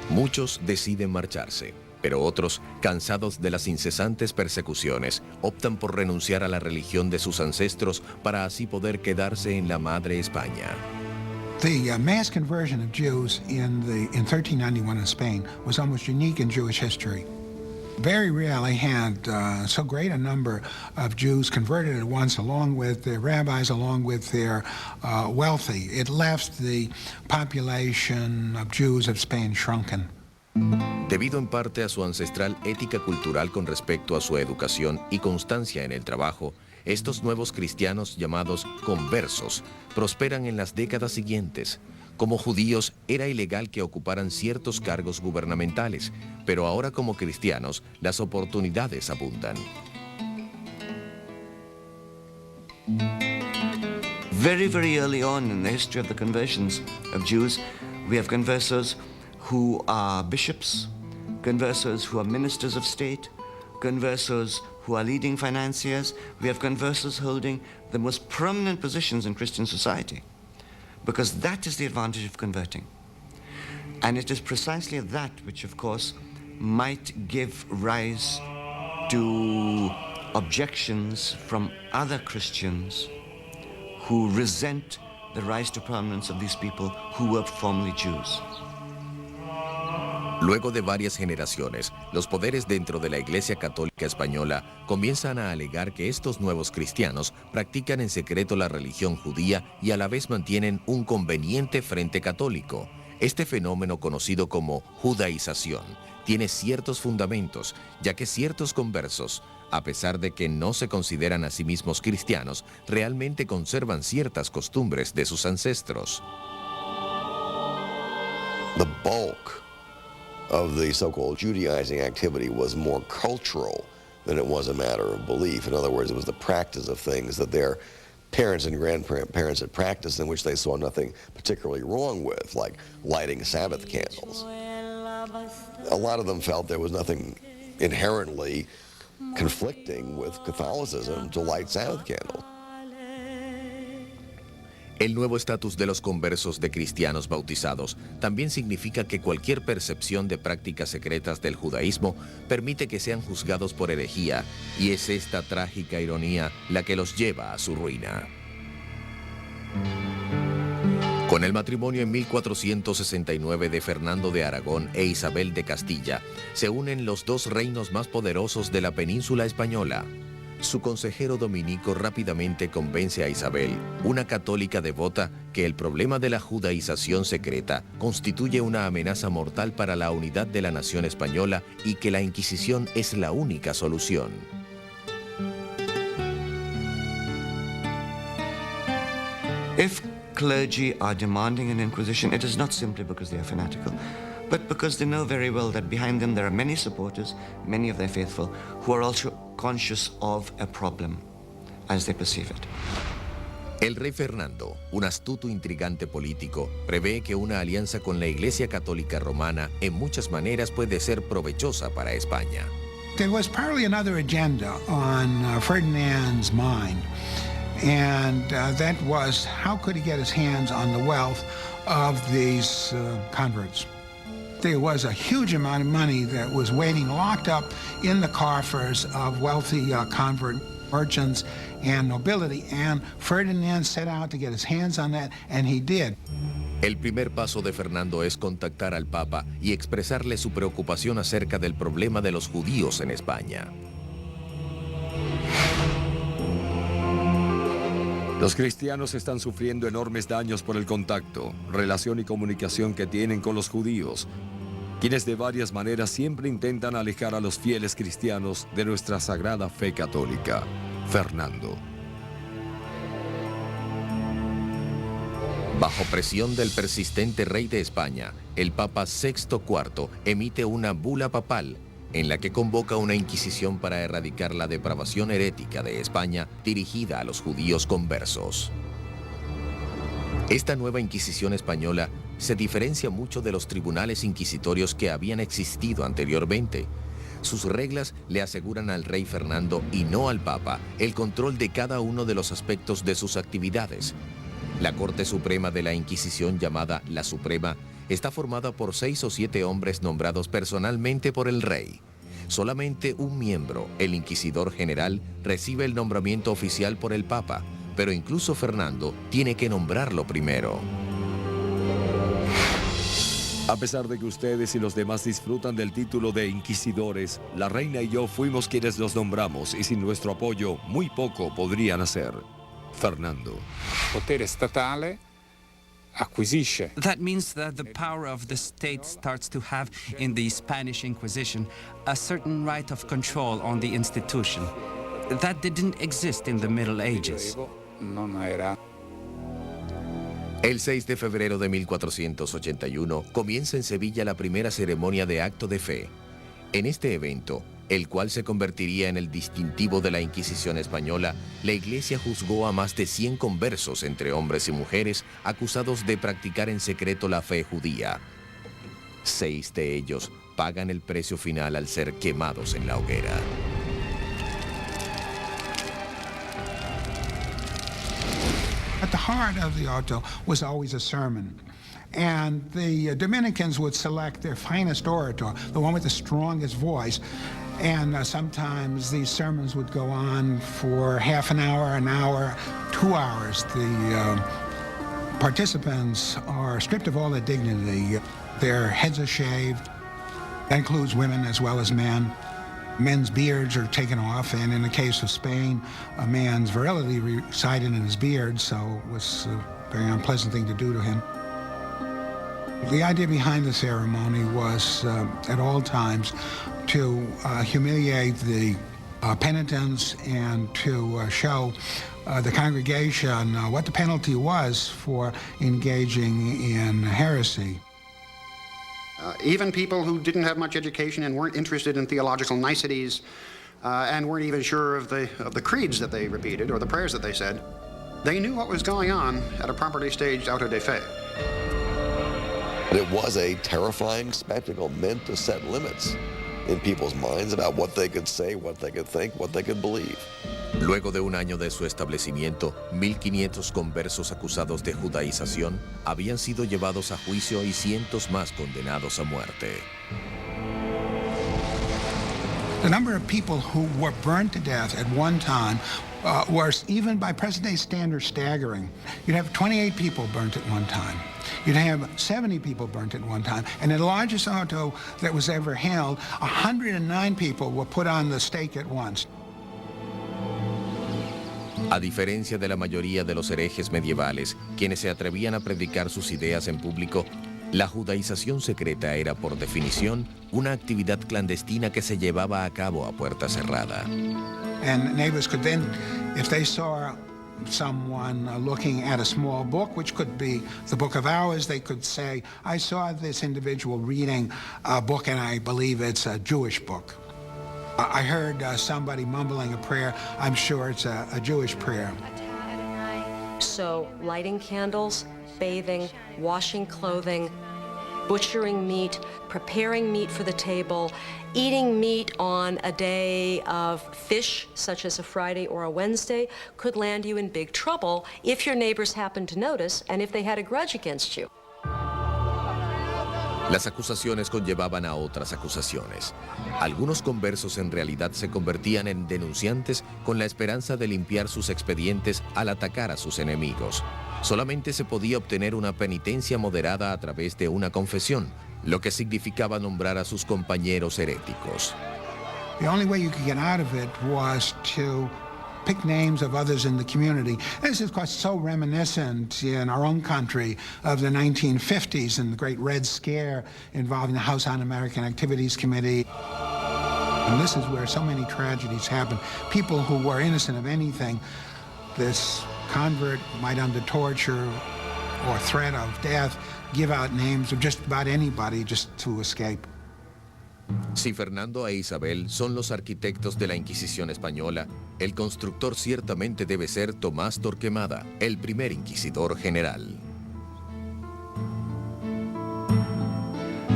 Muchos deciden marcharse, pero otros, cansados de las incesantes persecuciones, optan por renunciar a la religión de sus ancestros para así poder quedarse en la madre España. The mass conversion of Jews in 1391 in Spain was almost unique in Jewish history. Very rarely had so great a number of Jews converted at once, along with their rabbis, along with their wealthy. It left the population of Jews of Spain shrunken. Debido en parte a su ancestral ética cultural con respecto a su educación y constancia en el trabajo, estos nuevos cristianos llamados conversos prosperan en las décadas siguientes. Como judíos era ilegal que ocuparan ciertos cargos gubernamentales, pero ahora como cristianos las oportunidades abundan. Very, very early on in the history of the conversions of Jews, we have conversos who are bishops, conversos who are ministers of state, conversos who are leading financiers. We have conversos holding the most prominent positions in Christian society, because that is the advantage of converting. And it is precisely that which, of course, might give rise to objections from other Christians who resent the rise to prominence of these people who were formerly Jews. Luego de varias generaciones, los poderes dentro de la Iglesia Católica Española comienzan a alegar que estos nuevos cristianos practican en secreto la religión judía y a la vez mantienen un conveniente frente católico. Este fenómeno, conocido como judaización, tiene ciertos fundamentos, ya que ciertos conversos, a pesar de que no se consideran a sí mismos cristianos, realmente conservan ciertas costumbres de sus ancestros. The bulk of the so-called Judaizing activity was more cultural than it was a matter of belief. In other words, it was the practice of things that their parents and grandparents had practiced in which they saw nothing particularly wrong with, like lighting Sabbath candles. A lot of them felt there was nothing inherently conflicting with Catholicism to light Sabbath candles. El nuevo estatus de los conversos de cristianos bautizados también significa que cualquier percepción de prácticas secretas del judaísmo permite que sean juzgados por herejía, y es esta trágica ironía la que los lleva a su ruina. Con el matrimonio en 1469 de Fernando de Aragón e Isabel de Castilla, se unen los dos reinos más poderosos de la península española. Su consejero dominico rápidamente convence a Isabel, una católica devota, que el problema de la judaización secreta constituye una amenaza mortal para la unidad de la nación española y que la Inquisición es la única solución. If clergy are demanding an inquisition, it is not simply because they are fanatical, but because they know very well that behind them there are many supporters, many of their faithful, who are also conscious of a problem as they perceive it. El rey Fernando, un astuto intrigante político, prevé que una alianza con la Iglesia Católica Romana en muchas maneras puede ser provechosa para España. There was partly another agenda on Ferdinand's mind, and that was how could he get his hands on the wealth of these converts. there was a huge amount of money that was waiting locked up in the coffers of wealthy convert merchants and nobility, and Ferdinand set out to get his hands on that, and he did. El primer paso de Fernando es contactar al Papa y expresarle su preocupación acerca del problema de los judíos en España. Los cristianos están sufriendo enormes daños por el contacto, relación y comunicación que tienen con los judíos, quienes de varias maneras siempre intentan alejar a los fieles cristianos de nuestra sagrada fe católica. Fernando. Bajo presión del persistente rey de España, el Papa Sexto IV emite una bula papal en la que convoca una inquisición para erradicar la depravación herética de España dirigida a los judíos conversos. Esta nueva Inquisición española se diferencia mucho de los tribunales inquisitorios que habían existido anteriormente. Sus reglas le aseguran al rey Fernando y no al Papa el control de cada uno de los aspectos de sus actividades. La Corte Suprema de la Inquisición, llamada la Suprema, está formada por 6 o 7 hombres nombrados personalmente por el rey. Solamente un miembro, el inquisidor general, recibe el nombramiento oficial por el Papa, pero incluso Fernando tiene que nombrarlo primero. A pesar de que ustedes y los demás disfrutan del título de inquisidores, la reina y yo fuimos quienes los nombramos y sin nuestro apoyo muy poco podrían hacer. Fernando. Potere statale acquisisce. That means that the power of the state starts to have, in the Spanish Inquisition, a certain right of control on the institution. That didn't exist in the Middle Ages. Non era. El 6 de febrero de 1481 comienza en Sevilla la primera ceremonia de acto de fe. En este evento, el cual se convertiría en el distintivo de la Inquisición española, la Iglesia juzgó a más de 100 conversos entre hombres y mujeres acusados de practicar en secreto la fe judía. 6 de ellos pagan el precio final al ser quemados en la hoguera. At the heart of the auto was always a sermon. And the Dominicans would select their finest orator, the one with the strongest voice. And sometimes these sermons would go on for half an hour, 2 hours. The participants are stripped of all their dignity. Their heads are shaved. That includes women as well as men. Men's beards are taken off, and in the case of Spain, a man's virility resided in his beard, so it was a very unpleasant thing to do to him. The idea behind the ceremony was, at all times, to humiliate the penitents and to show the congregation what the penalty was for engaging in heresy. Even people who didn't have much education and weren't interested in theological niceties and weren't even sure of the creeds that they repeated or the prayers that they said, they knew what was going on at a properly staged auto de fe. It was a terrifying spectacle meant to set limits in people's minds about what they could say, what they could think, what they could believe. Luego de un año de su establecimiento, 1.500 conversos acusados de judaización habían sido llevados a juicio y cientos más condenados a muerte. The number of people who were burned to death at one time was, even by present-day standards, staggering. You'd have 28 people burnt at one time. You'd have 70 people burnt at one time. And in the largest auto that was ever held, 109 people were put on the stake at once. A diferencia de la mayoría de los herejes medievales, quienes se atrevían a predicar sus ideas en público, la judaización secreta era, por definición, una actividad clandestina que se llevaba a cabo a puerta cerrada. And neighbors could then, if they saw someone looking at a small book, which could be the Book of Hours, they could say, I saw this individual reading a book and I believe it's a Jewish book. I heard somebody mumbling a prayer. I'm sure it's a Jewish prayer. So lighting candles, bathing, washing clothing, butchering meat, preparing meat for the table, eating meat on a day of fish, such as a Friday or a Wednesday, could land you in big trouble if your neighbors happened to notice and if they had a grudge against you. Las acusaciones conllevaban a otras acusaciones. Algunos conversos en realidad se convertían en denunciantes con la esperanza de limpiar sus expedientes al atacar a sus enemigos. Solamente se podía obtener una penitencia moderada a través de una confesión, lo que significaba nombrar a sus compañeros heréticos. The only way you could get out of it was to pick names of others in the community. This is, of course, so reminiscent in our own country of the 1950s and the Great Red Scare involving the House Un-American Activities Committee. And this is where so many tragedies happen. People who were innocent of anything, this convert might, under torture or threat of death, give out names of just about anybody just to escape. Si Fernando e Isabel son los arquitectos de la Inquisición española, el constructor ciertamente debe ser Tomás Torquemada, el primer inquisidor general.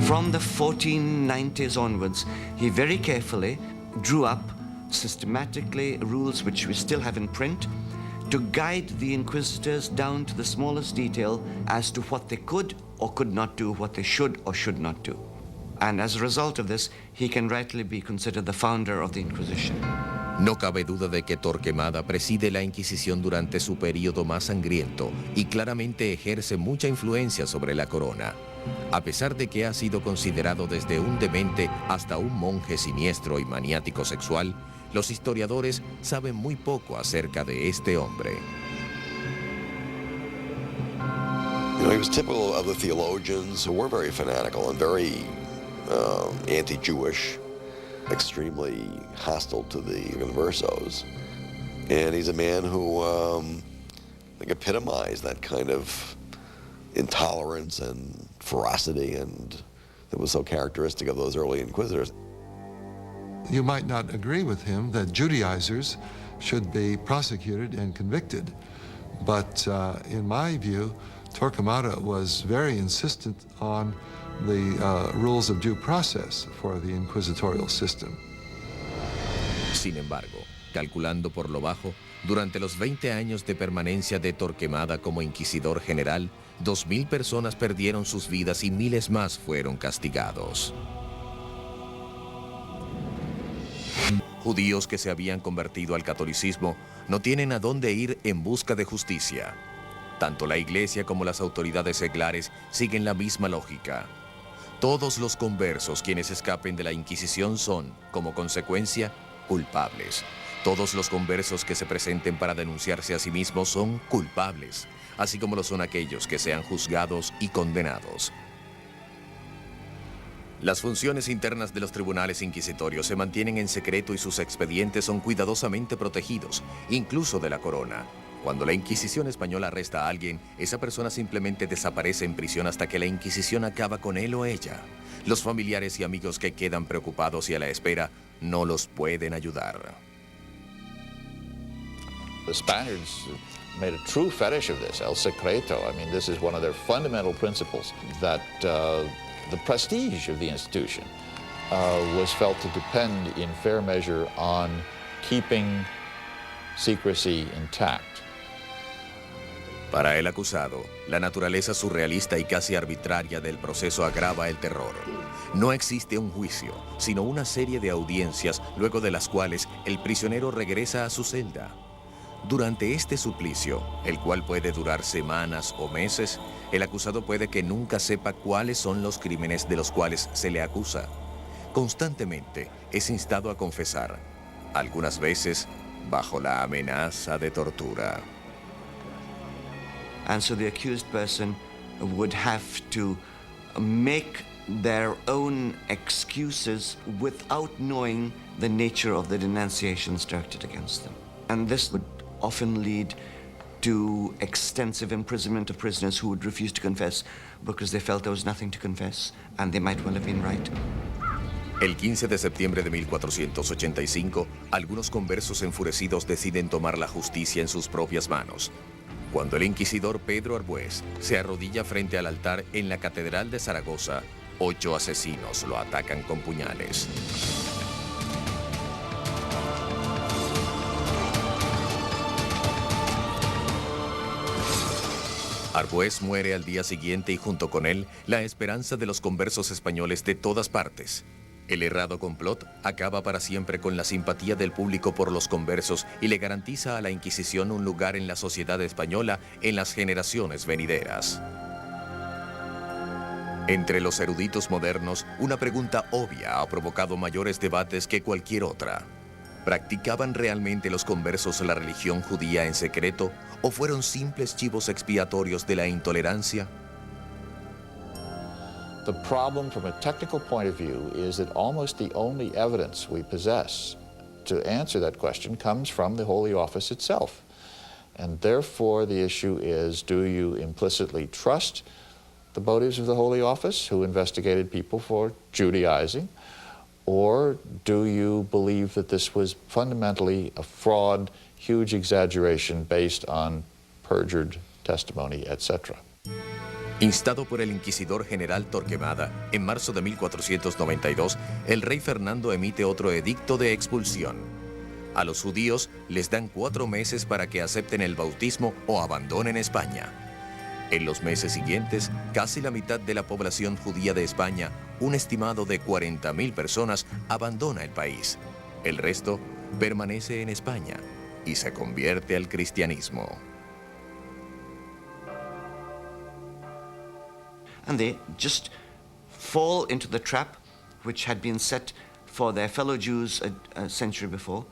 From the 1490s onwards, he very carefully drew up systematically rules which we still have in print to guide the inquisitors down to the smallest detail as to what they could or could not do, what they should or should not do. And as a result of this, he can rightly be considered the founder of the Inquisition. No cabe duda de que Torquemada preside la Inquisición durante su período más sangriento y claramente ejerce mucha influencia sobre la corona. A pesar de que ha sido considerado desde un demente hasta un monje siniestro y maniático sexual, los historiadores saben muy poco acerca de este hombre. You know, he was typical of the theologians who were very fanatical and very anti-Jewish, extremely hostile to the conversos. And he's a man who like epitomized that kind of intolerance and ferocity and that was so characteristic of those early inquisitors. You might not agree with him that Judaizers should be prosecuted and convicted, but in my view, Torquemada was very insistent on the rules of due process for the inquisitorial system. Sin embargo, calculando por lo bajo, durante los 20 años de permanencia de Torquemada como inquisidor general, 2.000 personas perdieron sus vidas y miles más fueron castigados. Judíos que se habían convertido al catolicismo no tienen a dónde ir en busca de justicia. Tanto la Iglesia como las autoridades seglares siguen la misma lógica. Todos los conversos quienes escapen de la Inquisición son, como consecuencia, culpables. Todos los conversos que se presenten para denunciarse a sí mismos son culpables, así como lo son aquellos que sean juzgados y condenados. Las funciones internas de los tribunales inquisitorios se mantienen en secreto y sus expedientes son cuidadosamente protegidos, incluso de la corona. Cuando la Inquisición española arresta a alguien, esa persona simplemente desaparece en prisión hasta que la Inquisición acaba con él o ella. Los familiares y amigos que quedan preocupados y a la espera no los pueden ayudar. The Spaniards made a true fetish of this, el secreto. I mean, this is one of their fundamental principles, that the prestige of the institution was felt to depend in fair measure on keeping secrecy intact. Para el acusado, la naturaleza surrealista y casi arbitraria del proceso agrava el terror. No existe un juicio, sino una serie de audiencias, luego de las cuales el prisionero regresa a su celda. Durante este suplicio, el cual puede durar semanas o meses, el acusado puede que nunca sepa cuáles son los crímenes de los cuales se le acusa. Constantemente es instado a confesar, algunas veces bajo la amenaza de tortura. And so the accused person would have to make their own excuses without knowing the nature of the denunciations directed against them. And this would often lead to extensive imprisonment of prisoners who would refuse to confess because they felt there was nothing to confess, and they might well have been right. El 15 de septiembre de 1485, algunos conversos enfurecidos deciden tomar la justicia en sus propias manos. Cuando el inquisidor Pedro Arbués se arrodilla frente al altar en la Catedral de Zaragoza, 8 asesinos lo atacan con puñales. Arbués muere al día siguiente y junto con él la esperanza de los conversos españoles de todas partes. El errado complot acaba para siempre con la simpatía del público por los conversos y le garantiza a la Inquisición un lugar en la sociedad española en las generaciones venideras. Entre los eruditos modernos, una pregunta obvia ha provocado mayores debates que cualquier otra. ¿Practicaban realmente los conversos la religión judía en secreto o fueron simples chivos expiatorios de la intolerancia? The problem from a technical point of view is that almost the only evidence we possess to answer that question comes from the Holy Office itself. And therefore the issue is, do you implicitly trust the motives of the Holy Office, who investigated people for Judaizing, or do you believe that this was fundamentally a fraud, huge exaggeration based on perjured testimony, etc.? Instado por el inquisidor general Torquemada, en marzo de 1492, el rey Fernando emite otro edicto de expulsión. A los judíos les dan 4 meses para que acepten el bautismo o abandonen España. En los meses siguientes, casi la mitad de la población judía de España, un estimado de 40.000 personas, abandona el país. El resto permanece en España y se convierte al cristianismo. And they just fall into the trap which had been set for their fellow Jews a century before.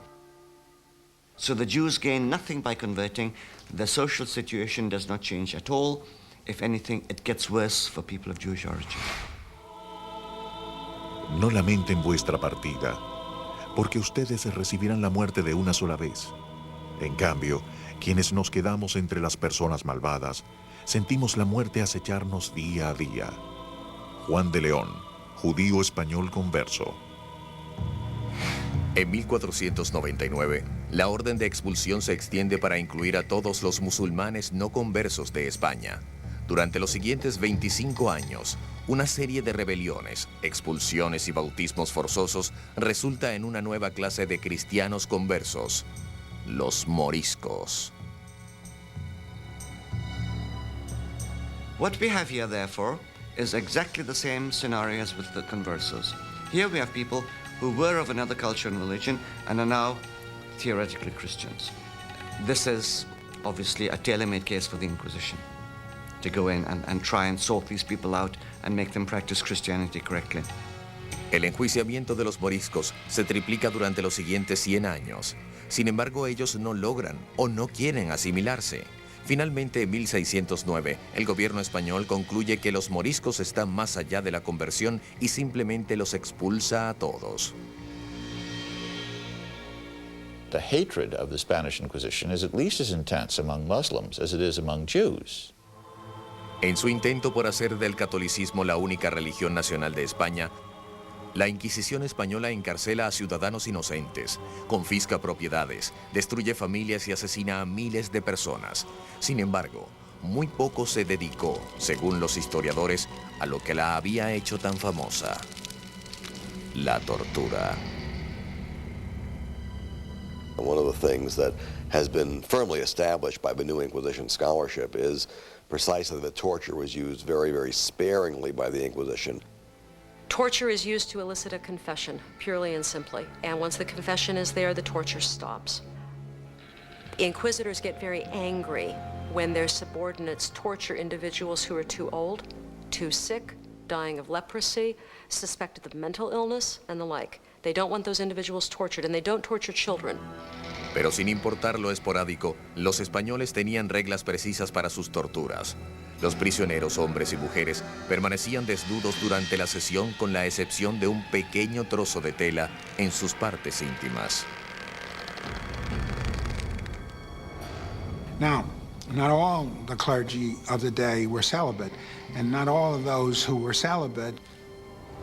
So the Jews gain nothing by converting. The social situation does not change at all. If anything, it gets worse for people of Jewish origin. No lamenten vuestra partida, porque ustedes recibirán la muerte de una sola vez. En cambio, quienes nos quedamos entre las personas malvadas, sentimos la muerte acecharnos día a día. Juan de León, judío español converso. En 1499, la orden de expulsión se extiende para incluir a todos los musulmanes no conversos de España. Durante los siguientes 25 años, una serie de rebeliones, expulsiones y bautismos forzosos resulta en una nueva clase de cristianos conversos, los moriscos. What we have here, therefore, is exactly the same scenario as with the conversos. Here we have people who were of another culture and religion and are now theoretically Christians. This is obviously a tailor-made case for the Inquisition, to go in and try and sort these people out and make them practice Christianity correctly. El enjuiciamiento de los moriscos se triplica durante los siguientes 100 años. Sin embargo, ellos no logran o no quieren asimilarse. Finalmente, en 1609, el gobierno español concluye que los moriscos están más allá de la conversión y simplemente los expulsa a todos. The hatred of the Spanish Inquisition is at least as intense among Muslims as it is among Jews. En su intento por hacer del catolicismo la única religión nacional de España, la Inquisición española encarcela a ciudadanos inocentes, confisca propiedades, destruye familias y asesina a miles de personas. Sin embargo, muy poco se dedicó, según los historiadores, a lo que la había hecho tan famosa: la tortura. One of the things that has been firmly established by the New Inquisition scholarship is precisely that torture was used very, very sparingly by the Inquisition. Torture is used to elicit a confession, purely and simply. And once the confession is there, the torture stops. Inquisitors get very angry when their subordinates torture individuals who are too old, too sick, dying of leprosy, suspected of mental illness, and the like. They don't want those individuals tortured, and they don't torture children. Pero sin importar lo esporádico, los españoles tenían reglas precisas para sus torturas. Los prisioneros, hombres y mujeres, permanecían desnudos durante la sesión con la excepción de un pequeño trozo de tela en sus partes íntimas. Now, not all the clergy of the day were celibate, and not all of those who were celibate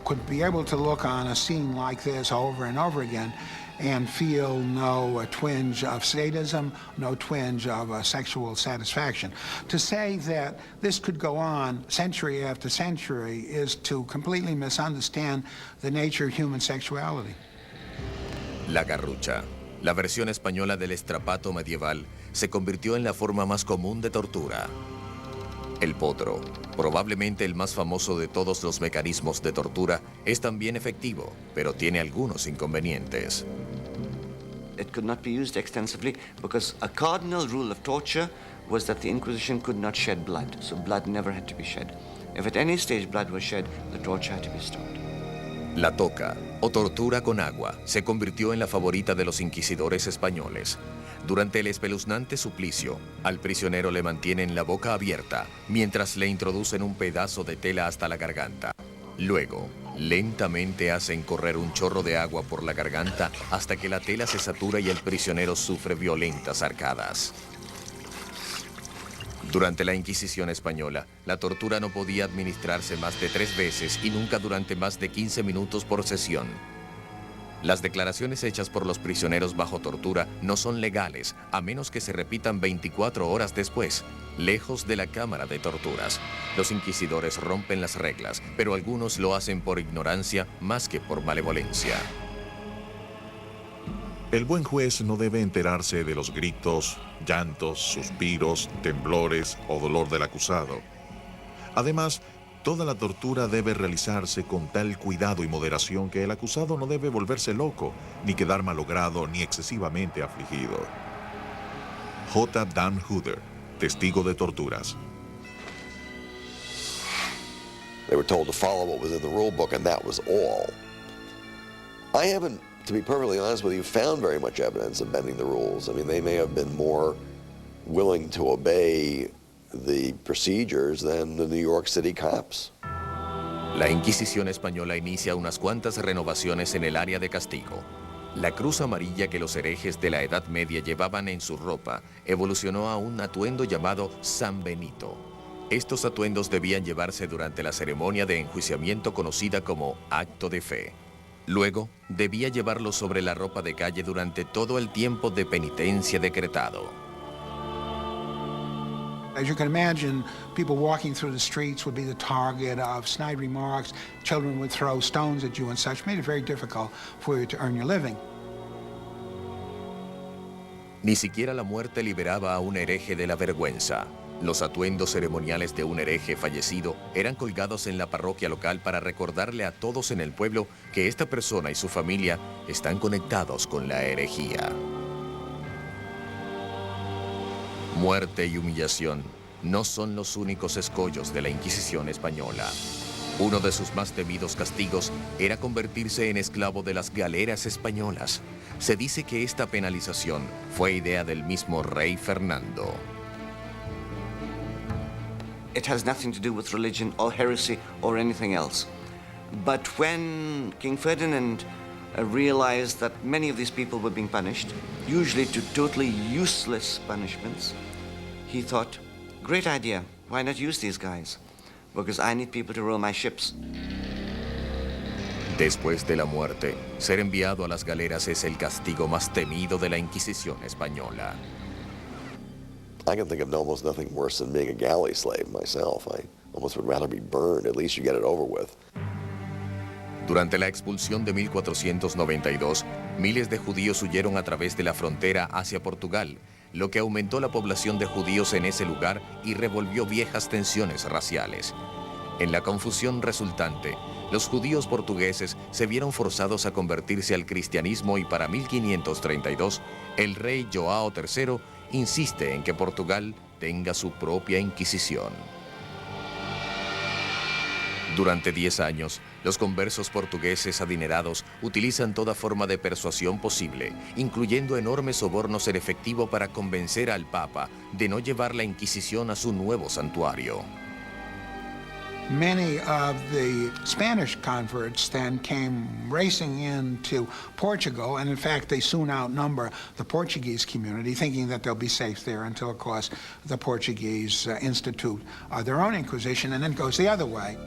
could be able to look on a scene like this over and over again and feel no twinge of sadism, no twinge of sexual satisfaction. To say that this could go on century after century is to completely misunderstand the nature of human sexuality. La garrucha, la versión española del estrapato medieval, se convirtió en la forma más común de tortura. El potro, probablemente el más famoso de todos los mecanismos de tortura, es también efectivo, pero tiene algunos inconvenientes. It could not be used extensively because a cardinal rule of torture was that the Inquisition could not shed blood, so blood never had to be shed. If at any stage blood was shed, the torture had to be stopped. La toca, o tortura con agua, se convirtió en la favorita de los inquisidores españoles. Durante el espeluznante suplicio, al prisionero le mantienen la boca abierta mientras le introducen un pedazo de tela hasta la garganta. Luego, lentamente hacen correr un chorro de agua por la garganta hasta que la tela se satura y el prisionero sufre violentas arcadas. Durante la Inquisición española, la tortura no podía administrarse más de 3 veces y nunca durante más de 15 minutos por sesión. Las declaraciones hechas por los prisioneros bajo tortura no son legales, a menos que se repitan 24 horas después, lejos de la cámara de torturas. Los inquisidores rompen las reglas, pero algunos lo hacen por ignorancia más que por malevolencia. El buen juez no debe enterarse de los gritos, llantos, suspiros, temblores o dolor del acusado. Además, toda la tortura debe realizarse con tal cuidado y moderación que el acusado no debe volverse loco, ni quedar malogrado, ni excesivamente afligido. J. Dan Hooder, testigo de torturas. They were told to follow what was in the rule book, and that was all. I haven't, to be perfectly honest with you, found very much evidence of bending the rules. I mean, they may have been more willing to obey the procedures than the New York City cops. La Inquisición española inicia unas cuantas renovaciones en el área de castigo. La cruz amarilla que los herejes de la Edad Media llevaban en su ropa evolucionó a un atuendo llamado San Benito. Estos atuendos debían llevarse durante la ceremonia de enjuiciamiento conocida como acto de fe. Luego, debía llevarlos sobre la ropa de calle durante todo el tiempo de penitencia decretado. As you can imagine, people walking through the streets would be the target of snide remarks. Children would throw stones at you and such. Made it very difficult for you to earn your living. Ni siquiera la muerte liberaba a un hereje de la vergüenza. Los atuendos ceremoniales de un hereje fallecido eran colgados en la parroquia local para recordarle a todos en el pueblo que esta persona y su familia están conectados con la herejía. Muerte y humillación no son los únicos escollos de la Inquisición española. Uno de sus más temidos castigos era convertirse en esclavo de las galeras españolas. Se dice que esta penalización fue idea del mismo rey Fernando. It has nothing to do with religion or heresy or anything else. But when King Ferdinand realized that many of these people were being punished, usually to totally useless punishments, he thought, great idea, why not use these guys? Because I need people to row my ships. Después de la muerte, ser enviado a las galeras es el castigo más temido de la Inquisición española. I can think of almost nothing worse than being a galley slave myself. I almost would rather be burned. At least you get it over with. Durante la expulsión de 1492, miles de judíos huyeron a través de la frontera hacia Portugal, lo que aumentó la población de judíos en ese lugar y revolvió viejas tensiones raciales. En la confusión resultante, los judíos portugueses se vieron forzados a convertirse al cristianismo y para 1532, el rey João III insiste en que Portugal tenga su propia Inquisición. Durante 10 años, los conversos portugueses adinerados utilizan toda forma de persuasión posible, incluyendo enormes sobornos en efectivo para convencer al Papa de no llevar la Inquisición a su nuevo santuario. Many of the Spanish converts then came racing into Portugal, and in fact they soon outnumber the Portuguese community, thinking that they'll be safe there until, of course, the Portuguese institute their own Inquisition, and then it goes the other way.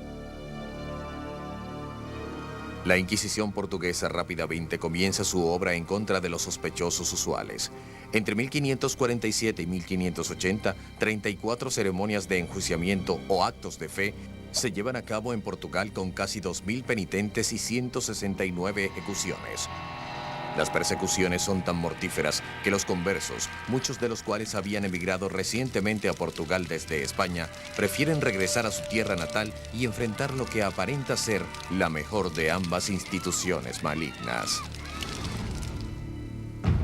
La Inquisición portuguesa rápidamente comienza su obra en contra de los sospechosos usuales. Entre 1547 y 1580, 34 ceremonias de enjuiciamiento o actos de fe se llevan a cabo en Portugal con casi 2.000 penitentes y 169 ejecuciones. Las persecuciones son tan mortíferas que los conversos, muchos de los cuales habían emigrado recientemente a Portugal desde España, prefieren regresar a su tierra natal y enfrentar lo que aparenta ser la mejor de ambas instituciones malignas.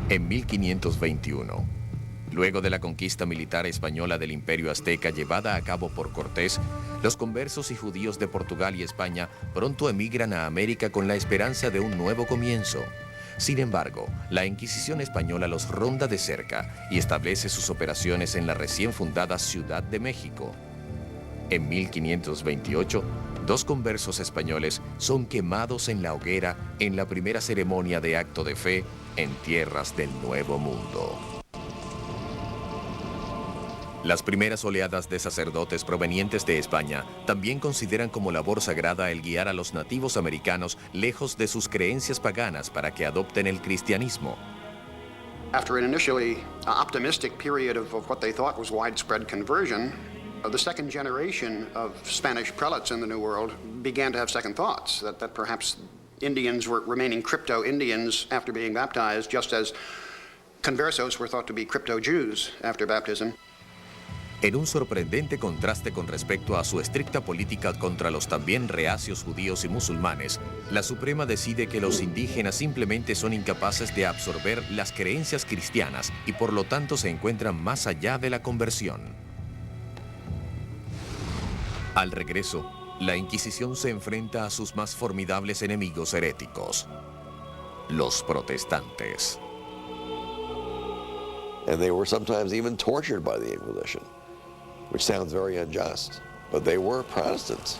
En 1521, luego de la conquista militar española del Imperio Azteca llevada a cabo por Cortés, los conversos y judíos de Portugal y España pronto emigran a América con la esperanza de un nuevo comienzo. Sin embargo, la Inquisición española los ronda de cerca y establece sus operaciones en la recién fundada Ciudad de México. En 1528, 2 conversos españoles son quemados en la hoguera en la primera ceremonia de acto de fe en tierras del Nuevo Mundo. Las primeras oleadas de sacerdotes provenientes de España también consideran como labor sagrada el guiar a los nativos americanos lejos de sus creencias paganas para que adopten el cristianismo. After an initially optimistic period of what they thought was widespread conversion, the second generation of Spanish prelates in the New World began to have second thoughts, that perhaps Indians were remaining crypto-Indians after being baptized, just as conversos were thought to be crypto-Jews after baptism. En un sorprendente contraste con respecto a su estricta política contra los también reacios judíos y musulmanes, la Suprema decide que los indígenas simplemente son incapaces de absorber las creencias cristianas y por lo tanto se encuentran más allá de la conversión. Al regreso, la Inquisición se enfrenta a sus más formidables enemigos heréticos, los protestantes. And they were sometimes even tortured by the Inquisition, which sounds very unjust, but they were Protestants,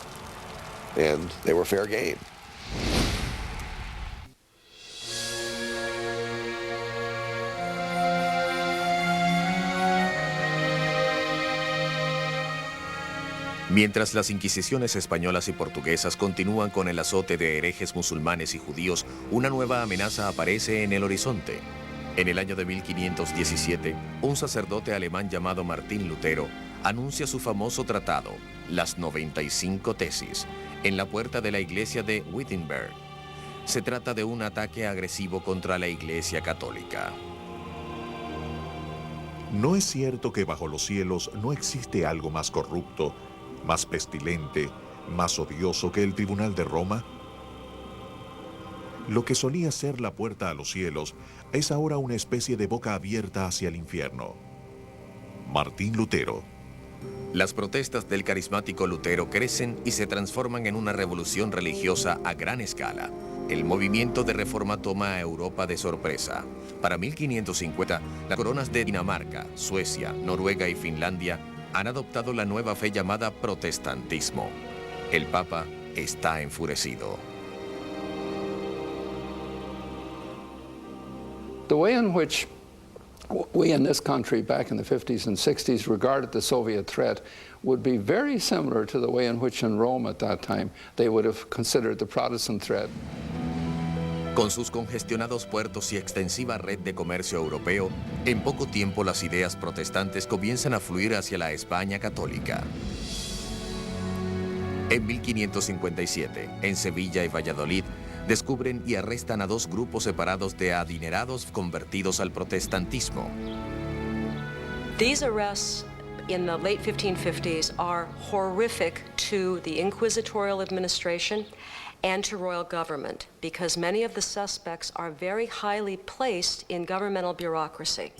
and they were fair game. Mientras las inquisiciones españolas y portuguesas continúan con el azote de herejes musulmanes y judíos, una nueva amenaza aparece en el horizonte. En el año de 1517, un sacerdote alemán llamado Martín Lutero anuncia su famoso tratado, Las 95 Tesis, en la puerta de la iglesia de Wittenberg. Se trata de un ataque agresivo contra la Iglesia Católica. ¿No es cierto que bajo los cielos no existe algo más corrupto, más pestilente, más odioso que el Tribunal de Roma? Lo que solía ser la puerta a los cielos es ahora una especie de boca abierta hacia el infierno. Martín Lutero. Las protestas del carismático Lutero crecen y se transforman en una revolución religiosa a gran escala. El movimiento de reforma toma a Europa de sorpresa. Para 1550, las coronas de Dinamarca, Suecia, Noruega y Finlandia han adoptado la nueva fe llamada protestantismo. El Papa está enfurecido. The way in which we in this country back in the 50s and 60s regarded the Soviet threat would be very similar to the way in which in Rome at that time they would have considered the Protestant threat. Con sus congestionados puertos y extensiva red de comercio europeo, en poco tiempo las ideas protestantes comienzan a fluir hacia la España católica. En 1557, en Sevilla y Valladolid, descubren y arrestan a 2 grupos separados de adinerados convertidos al protestantismo. These arrests in the late 1550s are horrific to the inquisitorial administration and to royal government, because many of the suspects are very highly placed in governmental bureaucracy.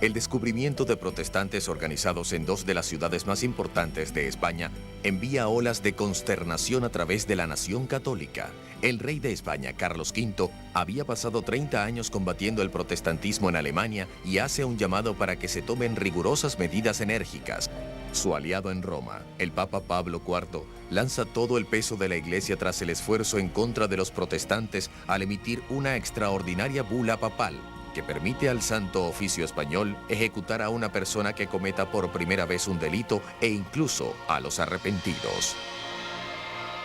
El descubrimiento de protestantes organizados en 2 de las ciudades más importantes de España envía olas de consternación a través de la nación católica. El rey de España, Carlos V, había pasado 30 años combatiendo el protestantismo en Alemania y hace un llamado para que se tomen rigurosas medidas enérgicas. Su aliado en Roma, el Papa Pablo IV, lanza todo el peso de la Iglesia tras el esfuerzo en contra de los protestantes al emitir una extraordinaria bula papal que permite al Santo Oficio Español ejecutar a una persona que cometa por primera vez un delito e incluso a los arrepentidos.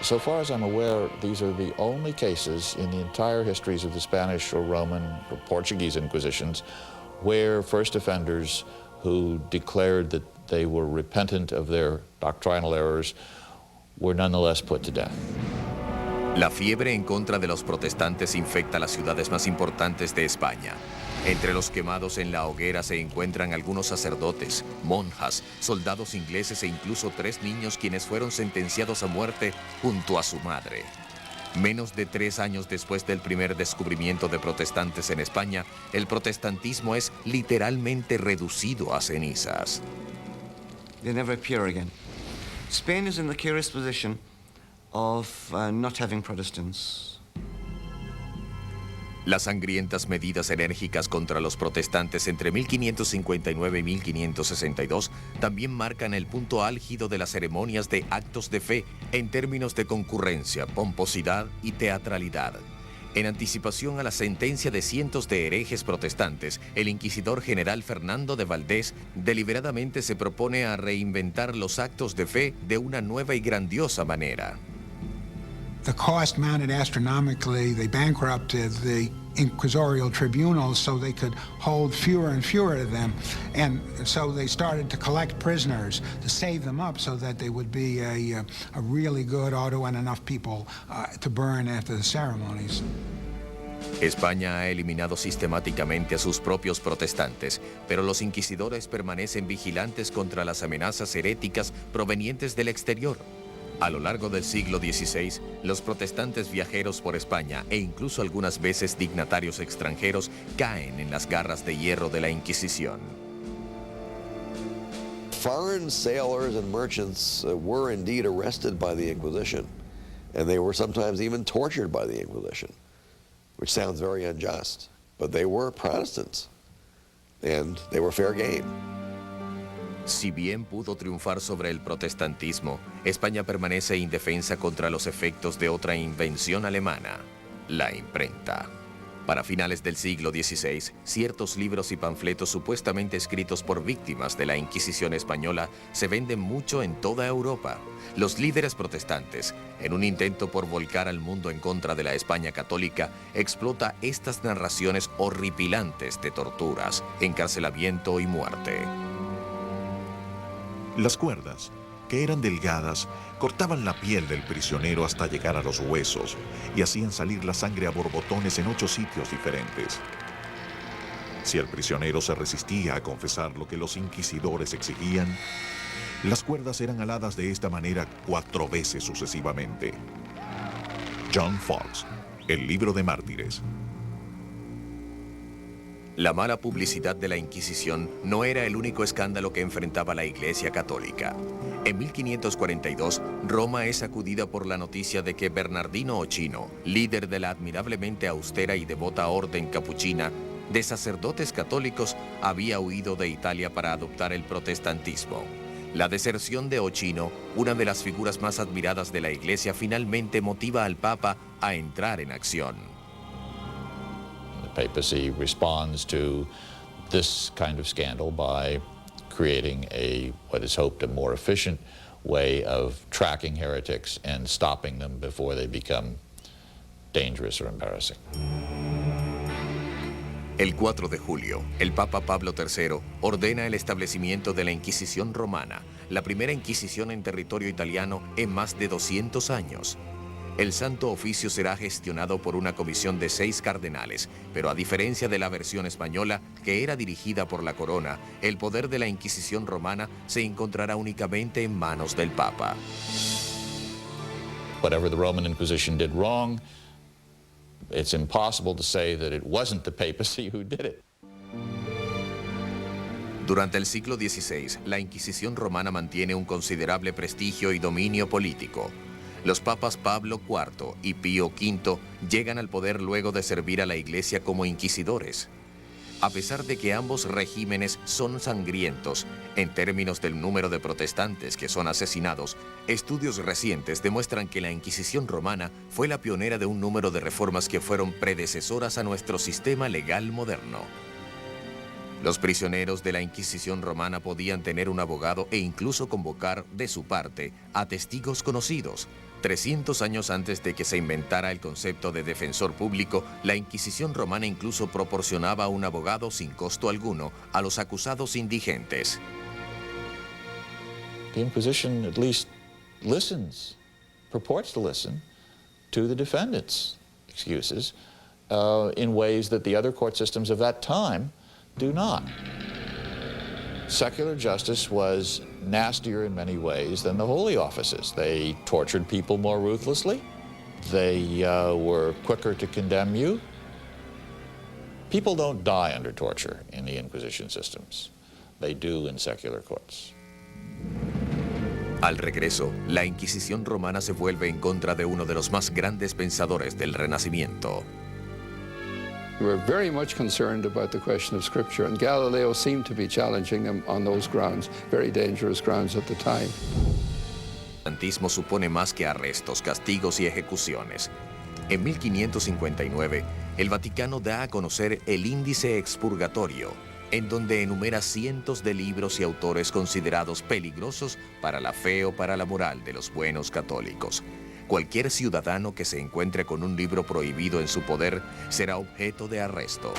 So far as I'm aware, these are the only cases in the entire histories of the Spanish or Roman or Portuguese Inquisitions where first offenders who declared that they were repentant of their doctrinal errors were nonetheless put to death. La fiebre en contra de los protestantes infecta las ciudades más importantes de España. Entre los quemados en la hoguera se encuentran algunos sacerdotes, monjas, soldados ingleses e incluso 3 niños quienes fueron sentenciados a muerte junto a su madre. Menos de 3 años después del primer descubrimiento de protestantes en España, el protestantismo es literalmente reducido a cenizas. They never appear again. Spain is in the curious position of not having Protestants. Las sangrientas medidas enérgicas contra los protestantes entre 1559 y 1562 también marcan el punto álgido de las ceremonias de actos de fe en términos de concurrencia, pomposidad y teatralidad. En anticipación a la sentencia de cientos de herejes protestantes, el inquisidor general Fernando de Valdés deliberadamente se propone a reinventar los actos de fe de una nueva y grandiosa manera. The cost mounted astronomically. They bankrupted the inquisitorial tribunals so they could hold fewer and fewer of them. And so they started to collect prisoners to save them up so that they would be a really good auto and enough people to burn after the ceremonies. España ha eliminado sistemáticamente a sus propios protestantes, pero los inquisidores permanecen vigilantes contra las amenazas heréticas provenientes del exterior. A lo largo del siglo XVI, los protestantes viajeros por España e incluso algunas veces dignatarios extranjeros caen en las garras de hierro de la Inquisición. Foreign sailors and merchants were indeed arrested by the Inquisition, and they were sometimes even tortured by the Inquisition, which sounds very unjust, but they were Protestants, and they were fair game. Si bien pudo triunfar sobre el protestantismo, España permanece indefensa contra los efectos de otra invención alemana, la imprenta. Para finales del siglo XVI, ciertos libros y panfletos supuestamente escritos por víctimas de la Inquisición española se venden mucho en toda Europa. Los líderes protestantes, en un intento por volcar al mundo en contra de la España católica, explota estas narraciones horripilantes de torturas, encarcelamiento y muerte. Las cuerdas, que eran delgadas, cortaban la piel del prisionero hasta llegar a los huesos y hacían salir la sangre a borbotones en 8 sitios diferentes. Si el prisionero se resistía a confesar lo que los inquisidores exigían, las cuerdas eran aladas de esta manera 4 veces sucesivamente. John Foxe, El libro de mártires. La mala publicidad de la Inquisición no era el único escándalo que enfrentaba la Iglesia Católica. En 1542, Roma es sacudida por la noticia de que Bernardino Ochino, líder de la admirablemente austera y devota orden capuchina de sacerdotes católicos, había huido de Italia para adoptar el protestantismo. La deserción de Ochino, una de las figuras más admiradas de la Iglesia, finalmente motiva al Papa a entrar en acción. The papacy responds to this kind of scandal by creating what is hoped a more efficient way of tracking heretics and stopping them before they become dangerous or embarrassing. El 4 de julio, el Papa Pablo III ordena el establecimiento de la Inquisición romana, la primera Inquisición en territorio italiano en más de 200 años. El Santo Oficio será gestionado por una comisión de 6 cardenales, pero a diferencia de la versión española, que era dirigida por la corona, el poder de la Inquisición romana se encontrará únicamente en manos del Papa. Whatever the Roman Inquisition did wrong, it's impossible to say that it wasn't the papacy who did it. Durante el siglo XVI, la Inquisición romana mantiene un considerable prestigio y dominio político. Los papas Pablo IV y Pío V llegan al poder luego de servir a la Iglesia como inquisidores. A pesar de que ambos regímenes son sangrientos, en términos del número de protestantes que son asesinados, estudios recientes demuestran que la Inquisición romana fue la pionera de un número de reformas que fueron predecesoras a nuestro sistema legal moderno. Los prisioneros de la Inquisición romana podían tener un abogado e incluso convocar de su parte a testigos conocidos. 300 años antes de que se inventara el concepto de defensor público, la Inquisición romana incluso proporcionaba un abogado sin costo alguno a los acusados indigentes. The Inquisition at least listens, purports to listen to the defendant's excuses in ways that the other court systems of that time do not. Secular justice was nastier in many ways than the holy offices. They tortured people more ruthlessly. They were quicker to condemn you. People don't die under torture in the Inquisition systems. They do in secular courts. Al regreso, la Inquisición romana se vuelve en contra de uno de los más grandes pensadores del Renacimiento. We were very much concerned about the question of Scripture, and Galileo seemed to be challenging them on those grounds, very dangerous grounds at the time. El protestantismo supone más que arrestos, castigos y ejecuciones. En 1559, el Vaticano da a conocer el Índice Expurgatorio, en donde enumera cientos de libros y autores considerados peligrosos para la fe o para la moral de los buenos católicos. Cualquier ciudadano que se encuentre con un libro prohibido en su poder será objeto de arresto.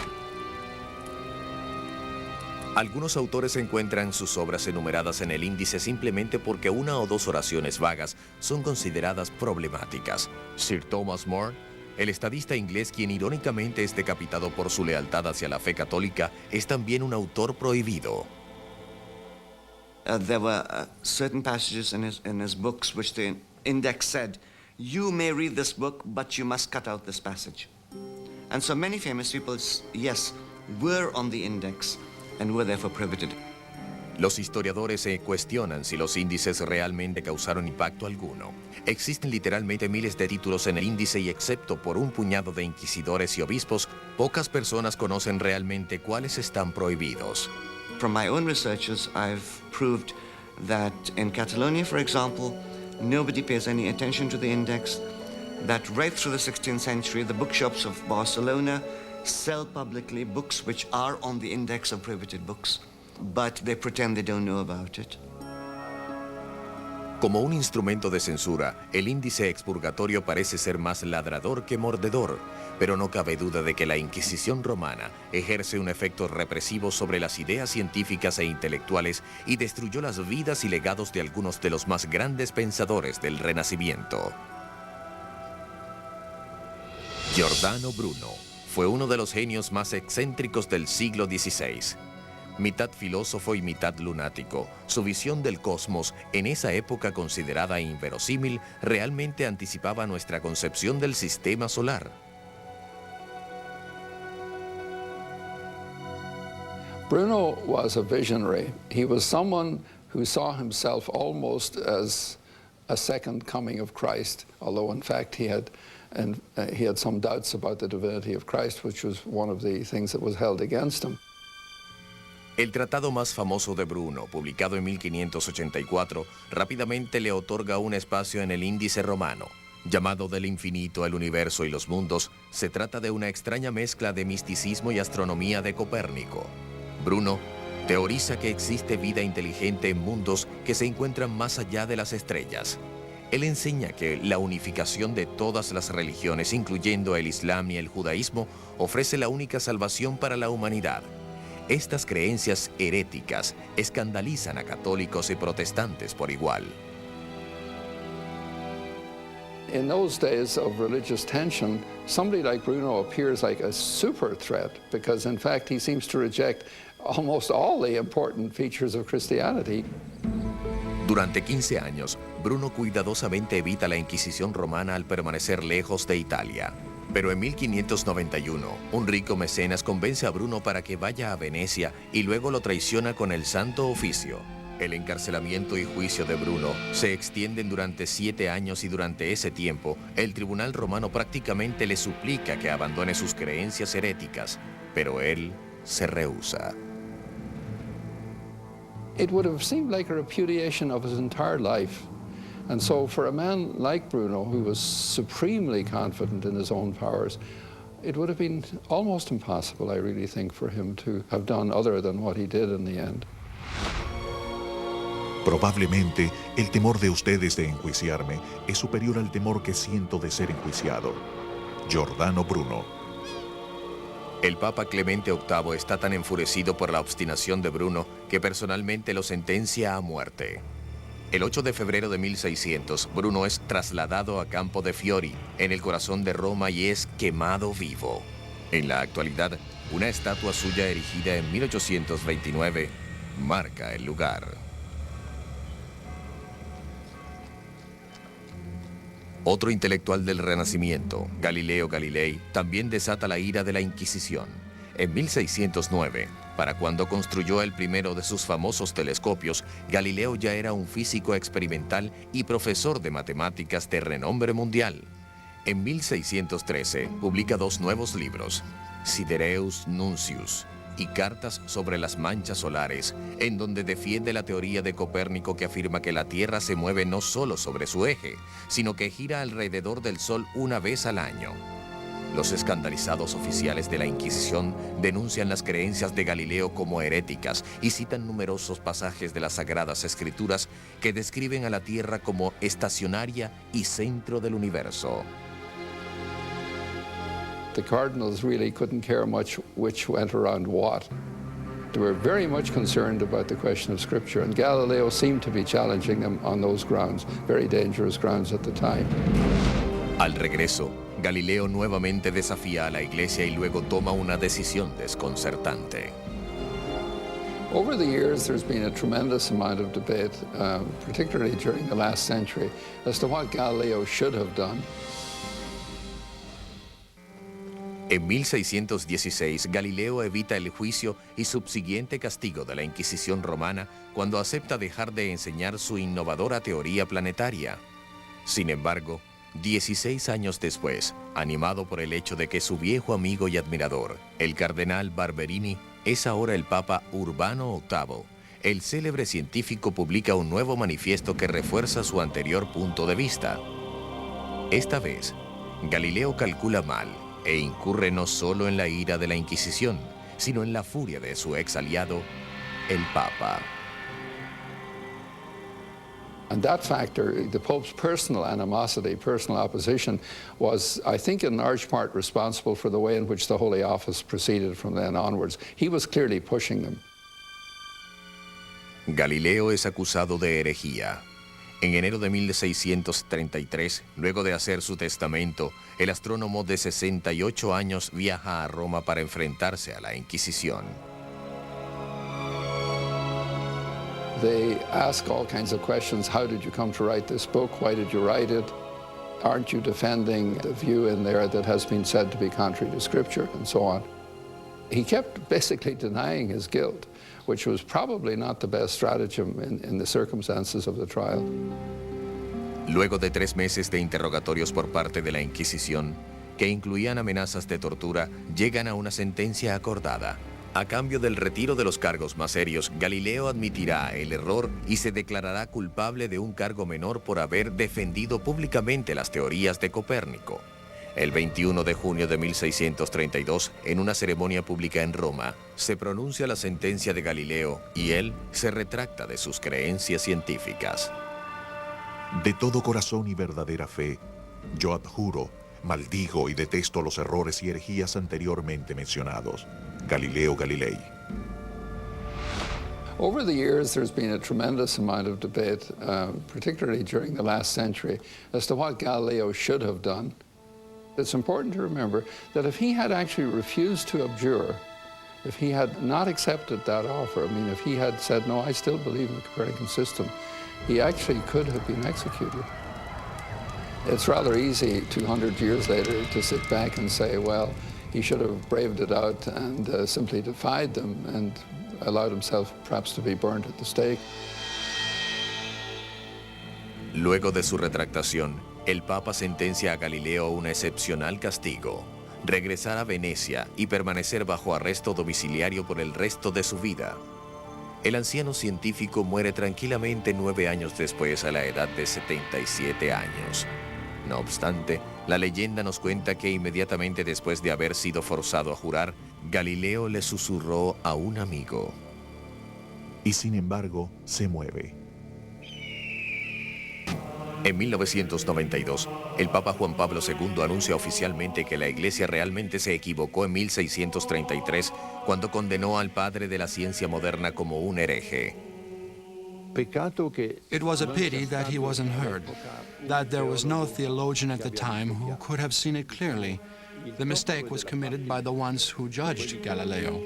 Algunos autores encuentran sus obras enumeradas en el índice simplemente porque una o dos oraciones vagas son consideradas problemáticas. Sir Thomas More, el estadista inglés quien irónicamente es decapitado por su lealtad hacia la fe católica, es también un autor prohibido. There were certain passages in his books which the index said, you may read this book, but you must cut out this passage. And so many famous people, yes, were on the index and were therefore prohibited. Los historiadores se cuestionan si los índices realmente causaron impacto alguno. Existen literalmente miles de títulos en el índice y excepto por un puñado de inquisidores y obispos, pocas personas conocen realmente cuáles están prohibidos. From my own researches, I've proved that in Catalonia, for example, nobody pays any attention to the index, that right through the 16th century, the bookshops of Barcelona sell publicly books which are on the index of prohibited books, but they pretend they don't know about it. Como un instrumento de censura, el índice expurgatorio parece ser más ladrador que mordedor, pero no cabe duda de que la Inquisición romana ejerce un efecto represivo sobre las ideas científicas e intelectuales y destruyó las vidas y legados de algunos de los más grandes pensadores del Renacimiento. Giordano Bruno fue uno de los genios más excéntricos del siglo XVI. Mitad filósofo y mitad lunático, su visión del cosmos, en esa época considerada inverosímil, realmente anticipaba nuestra concepción del sistema solar. Bruno was a visionary. He was someone who saw himself almost as a second coming of Christ, although in fact he had some doubts about the divinity of Christ, which was one of the things that was held against him. El tratado más famoso de Bruno, publicado en 1584, rápidamente le otorga un espacio en el índice romano. Llamado del infinito, el universo y los mundos, se trata de una extraña mezcla de misticismo y astronomía de Copérnico. Bruno teoriza que existe vida inteligente en mundos que se encuentran más allá de las estrellas. Él enseña que la unificación de todas las religiones, incluyendo el Islam y el judaísmo, ofrece la única salvación para la humanidad. Estas creencias heréticas escandalizan a católicos y protestantes por igual. In those days of religious tension, somebody like Bruno appears like a super threat because, in fact, he seems to reject almost all the important features of Christianity. Durante 15 años, Bruno cuidadosamente evita la Inquisición romana al permanecer lejos de Italia. Pero en 1591, un rico mecenas convence a Bruno para que vaya a Venecia y luego lo traiciona con el Santo Oficio. El encarcelamiento y juicio de Bruno se extienden durante 7 años y durante ese tiempo, el tribunal romano prácticamente le suplica que abandone sus creencias heréticas, pero él se rehúsa. It would have seemed like a repudiation of his entire life. And so for a man like Bruno, who was supremely confident in his own powers, it would have been almost impossible, I really think, for him to have done other than what he did in the end. Probablemente el temor de ustedes de enjuiciarme es superior al temor que siento de ser enjuiciado. Giordano Bruno. El Papa Clemente VIII está tan enfurecido por la obstinación de Bruno que personalmente lo sentencia a muerte. El 8 de febrero de 1600, Bruno es trasladado a Campo de Fiori, en el corazón de Roma, y es quemado vivo. En la actualidad, una estatua suya erigida en 1829 marca el lugar. Otro intelectual del Renacimiento, Galileo Galilei, también desata la ira de la Inquisición. En 1609, para cuando construyó el primero de sus famosos telescopios, Galileo ya era un físico experimental y profesor de matemáticas de renombre mundial. En 1613, publica 2 nuevos libros, Sidereus Nuncius y Cartas sobre las manchas solares, en donde defiende la teoría de Copérnico que afirma que la Tierra se mueve no solo sobre su eje, sino que gira alrededor del Sol una vez al año. Los escandalizados oficiales de la Inquisición denuncian las creencias de Galileo como heréticas y citan numerosos pasajes de las Sagradas Escrituras que describen a la Tierra como estacionaria y centro del universo. The cardinals really couldn't care much which went around what. They were very much concerned about the question of Scripture, and Galileo seemed to be challenging them on those grounds, very dangerous grounds at the time. Al regreso, Galileo nuevamente desafía a la Iglesia y luego toma una decisión desconcertante. Over the years, there's been a tremendous amount of debate, particularly during the last century, as to what Galileo should have done. En 1616, Galileo evita el juicio y subsiguiente castigo de la Inquisición romana cuando acepta dejar de enseñar su innovadora teoría planetaria. Sin embargo, 16 años después, animado por el hecho de que su viejo amigo y admirador, el cardenal Barberini, es ahora el Papa Urbano VIII, el célebre científico publica un nuevo manifiesto que refuerza su anterior punto de vista. Esta vez, Galileo calcula mal e incurre no solo en la ira de la Inquisición, sino en la furia de su ex aliado, el Papa. And that factor, the Pope's personal animosity, personal opposition, was, I think, in large part responsible for the way in which the Holy Office proceeded from then onwards. He was clearly pushing them. Galileo es acusado de herejía. En enero de 1633, luego de hacer su testamento, el astrónomo de 68 años viaja a Roma para enfrentarse a la Inquisición. They ask all kinds of questions. How did you come to write this book? Why did you write it? Aren't you defending the view in there that has been said to be contrary to Scripture, and so on? He kept basically denying his guilt, which was probably not the best stratagem in the circumstances of the trial. Luego de 3 meses de interrogatorios por parte de la Inquisición, que incluían amenazas de tortura, llegan a una sentencia acordada. A cambio del retiro de los cargos más serios, Galileo admitirá el error y se declarará culpable de un cargo menor por haber defendido públicamente las teorías de Copérnico. El 21 de junio de 1632, en una ceremonia pública en Roma, se pronuncia la sentencia de Galileo y él se retracta de sus creencias científicas. De todo corazón y verdadera fe, yo adjuro, maldigo y detesto los errores y herejías anteriormente mencionados. Galileo Galilei. Over the years, there's been a tremendous amount of debate, particularly during the last century, as to what Galileo should have done. It's important to remember that if he had actually refused to abjure, if he had not accepted that offer, I mean, if he had said, no, I still believe in the Copernican system, he actually could have been executed. It's rather easy 200 years later to sit back and say, well, he should have braved it out and simply defied them and allowed himself perhaps to be burned at the stake. Luego de su retractación, el Papa sentencia a Galileo un excepcional castigo: regresar a Venecia y permanecer bajo arresto domiciliario por el resto de su vida. El anciano científico muere tranquilamente 9 años después, a la edad de 77 años. No obstante, la leyenda nos cuenta que inmediatamente después de haber sido forzado a jurar, Galileo le susurró a un amigo. Y sin embargo, se mueve. En 1992, el Papa Juan Pablo II anuncia oficialmente que la Iglesia realmente se equivocó en 1633 cuando condenó al padre de la ciencia moderna como un hereje. It was a pity that he wasn't heard, that there was no theologian at the time who could have seen it clearly. The mistake was committed by the ones who judged Galileo.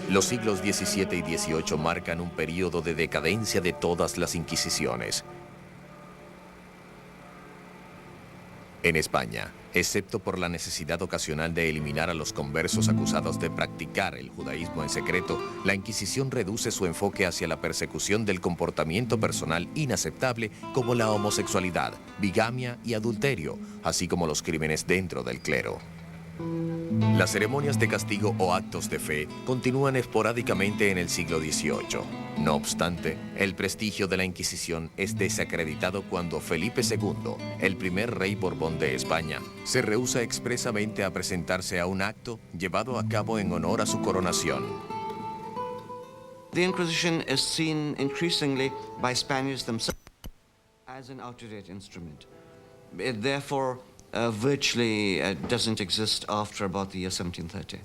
Los siglos XVII y XVIII marcan un periodo de decadencia de todas las inquisiciones. En España, excepto por la necesidad ocasional de eliminar a los conversos acusados de practicar el judaísmo en secreto, la Inquisición reduce su enfoque hacia la persecución del comportamiento personal inaceptable como la homosexualidad, bigamia y adulterio, así como los crímenes dentro del clero. Las ceremonias de castigo o actos de fe continúan esporádicamente en el siglo XVIII. No obstante, el prestigio de la Inquisición es desacreditado cuando Felipe II, el primer rey Borbón de España, se rehúsa expresamente a presentarse a un acto llevado a cabo en honor a su coronación. The Inquisition is seen increasingly by Spaniards themselves as an out-of-date instrument. It therefore virtually doesn't exist after about the year 1730.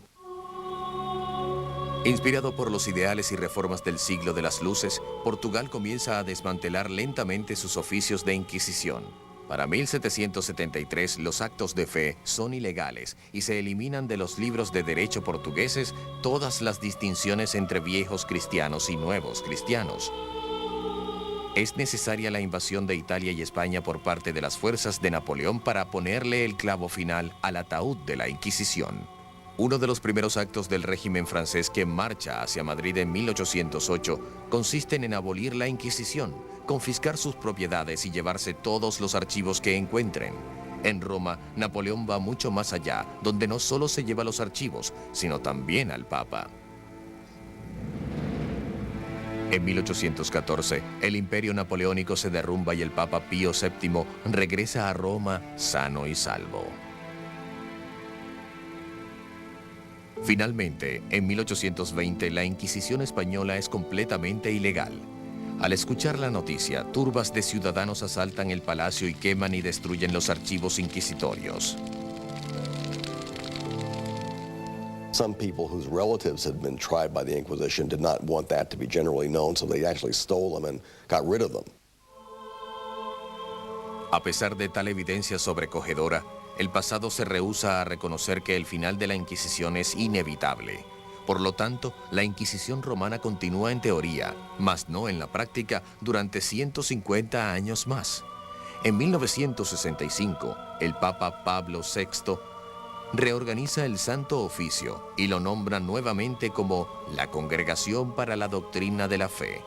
Inspirado por los ideales y reformas del siglo de las luces, Portugal comienza a desmantelar lentamente sus oficios de inquisición. Para 1773 los actos de fe son ilegales y se eliminan de los libros de derecho portugueses todas las distinciones entre viejos cristianos y nuevos cristianos. Es necesaria la invasión de Italia y España por parte de las fuerzas de Napoleón para ponerle el clavo final al ataúd de la Inquisición. Uno de los primeros actos del régimen francés que marcha hacia Madrid en 1808 consisten en abolir la Inquisición, confiscar sus propiedades y llevarse todos los archivos que encuentren. En Roma, Napoleón va mucho más allá, donde no solo se lleva los archivos, sino también al Papa. En 1814, el imperio napoleónico se derrumba y el Papa Pío VII regresa a Roma sano y salvo. Finalmente, en 1820, la Inquisición española es completamente ilegal. Al escuchar la noticia, turbas de ciudadanos asaltan el palacio y queman y destruyen los archivos inquisitorios. Some people whose relatives had been tried by the Inquisition did not want that to be generally known, so they actually stole them and got rid of them. A pesar de tal evidencia sobrecogedora, el pasado se rehúsa a reconocer que el final de la Inquisición es inevitable. Por lo tanto, la Inquisición romana continúa en teoría, mas no en la práctica, durante 150 años más. En 1965, el Papa Pablo VI reorganiza el Santo Oficio y lo nombra nuevamente como la Congregación para la Doctrina de la Fe.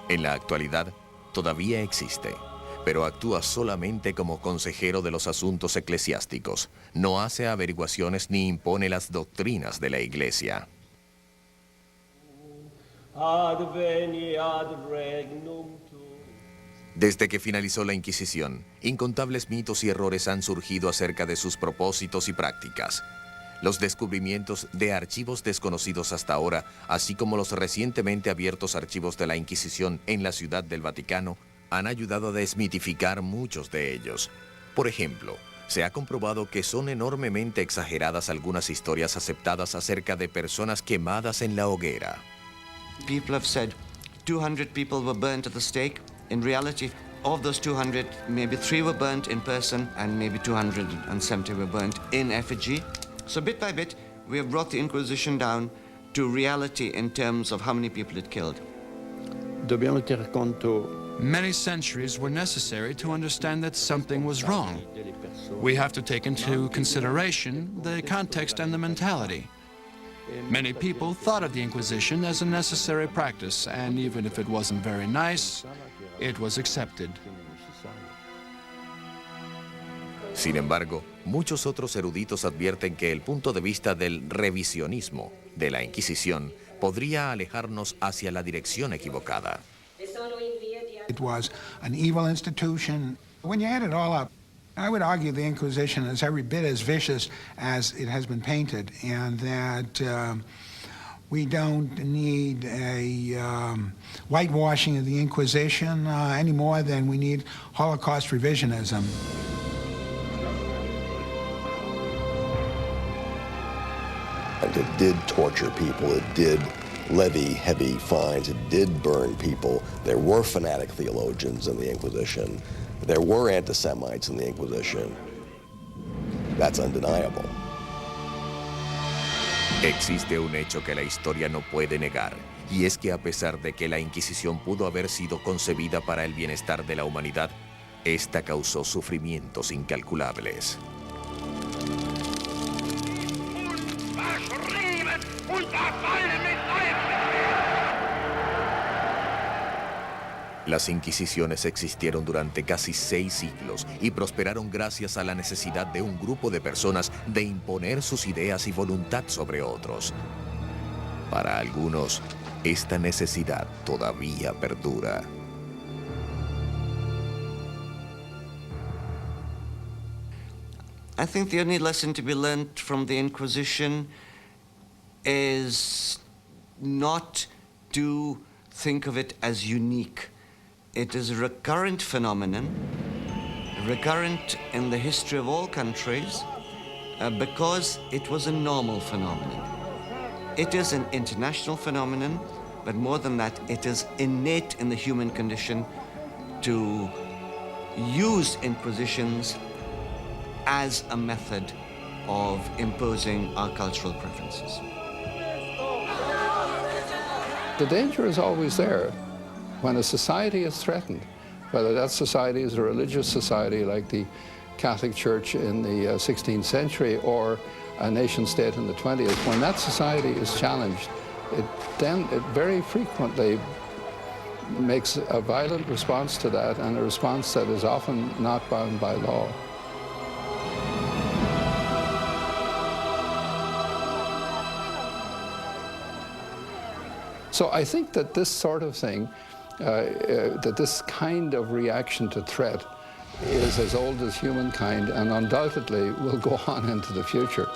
En la actualidad, todavía existe, pero actúa solamente como consejero de los asuntos eclesiásticos. No hace averiguaciones ni impone las doctrinas de la Iglesia. Desde que finalizó la Inquisición, incontables mitos y errores han surgido acerca de sus propósitos y prácticas. Los descubrimientos de archivos desconocidos hasta ahora, así como los recientemente abiertos archivos de la Inquisición en la Ciudad del Vaticano, han ayudado a desmitificar muchos de ellos. Por ejemplo, se ha comprobado que son enormemente exageradas algunas historias aceptadas acerca de personas quemadas en la hoguera. People have said 200 people were burnt at the stake. In reality, of those 200, maybe 3 were burnt in person and maybe 270 were burnt in effigy. So bit by bit, we have brought the Inquisition down to reality in terms of how many people it killed. Many centuries were necessary to understand that something was wrong. We have to take into consideration the context and the mentality. Many people thought of the Inquisition as a necessary practice, and even if it wasn't very nice, it was accepted. Sin embargo, muchos otros eruditos advierten que el punto de vista del revisionismo de la Inquisición podría alejarnos hacia la dirección equivocada. It was an evil institution. When you add it all up, I would argue the Inquisition is every bit as vicious as it has been painted, and that we don't need a whitewashing of the Inquisition any more than we need Holocaust revisionism. And it did torture people, it did levy heavy fines, it did burn people. There were fanatic theologians in the Inquisition. There were anti-Semites in the Inquisition. That's undeniable. Existe un hecho que la historia no puede negar, y es que a pesar de que la Inquisición pudo haber sido concebida para el bienestar de la humanidad, esta causó sufrimientos incalculables. Las Inquisiciones existieron durante casi 6 siglos y prosperaron gracias a la necesidad de un grupo de personas de imponer sus ideas y voluntad sobre otros. Para algunos, esta necesidad todavía perdura. I think the only lesson to be learned from the Inquisition is not to think of it as unique. It is a recurrent phenomenon, recurrent in the history of all countries, because it was a normal phenomenon. It is an international phenomenon, but more than that, it is innate in the human condition to use inquisitions as a method of imposing our cultural preferences. The danger is always there. When a society is threatened, whether that society is a religious society like the Catholic Church in the 16th century or a nation state in the 20th, when that society is challenged, it very frequently makes a violent response to that, and a response that is often not bound by law. So I think that this sort of thing, that this kind of reaction to threat is as old as humankind and undoubtedly will go on into the future.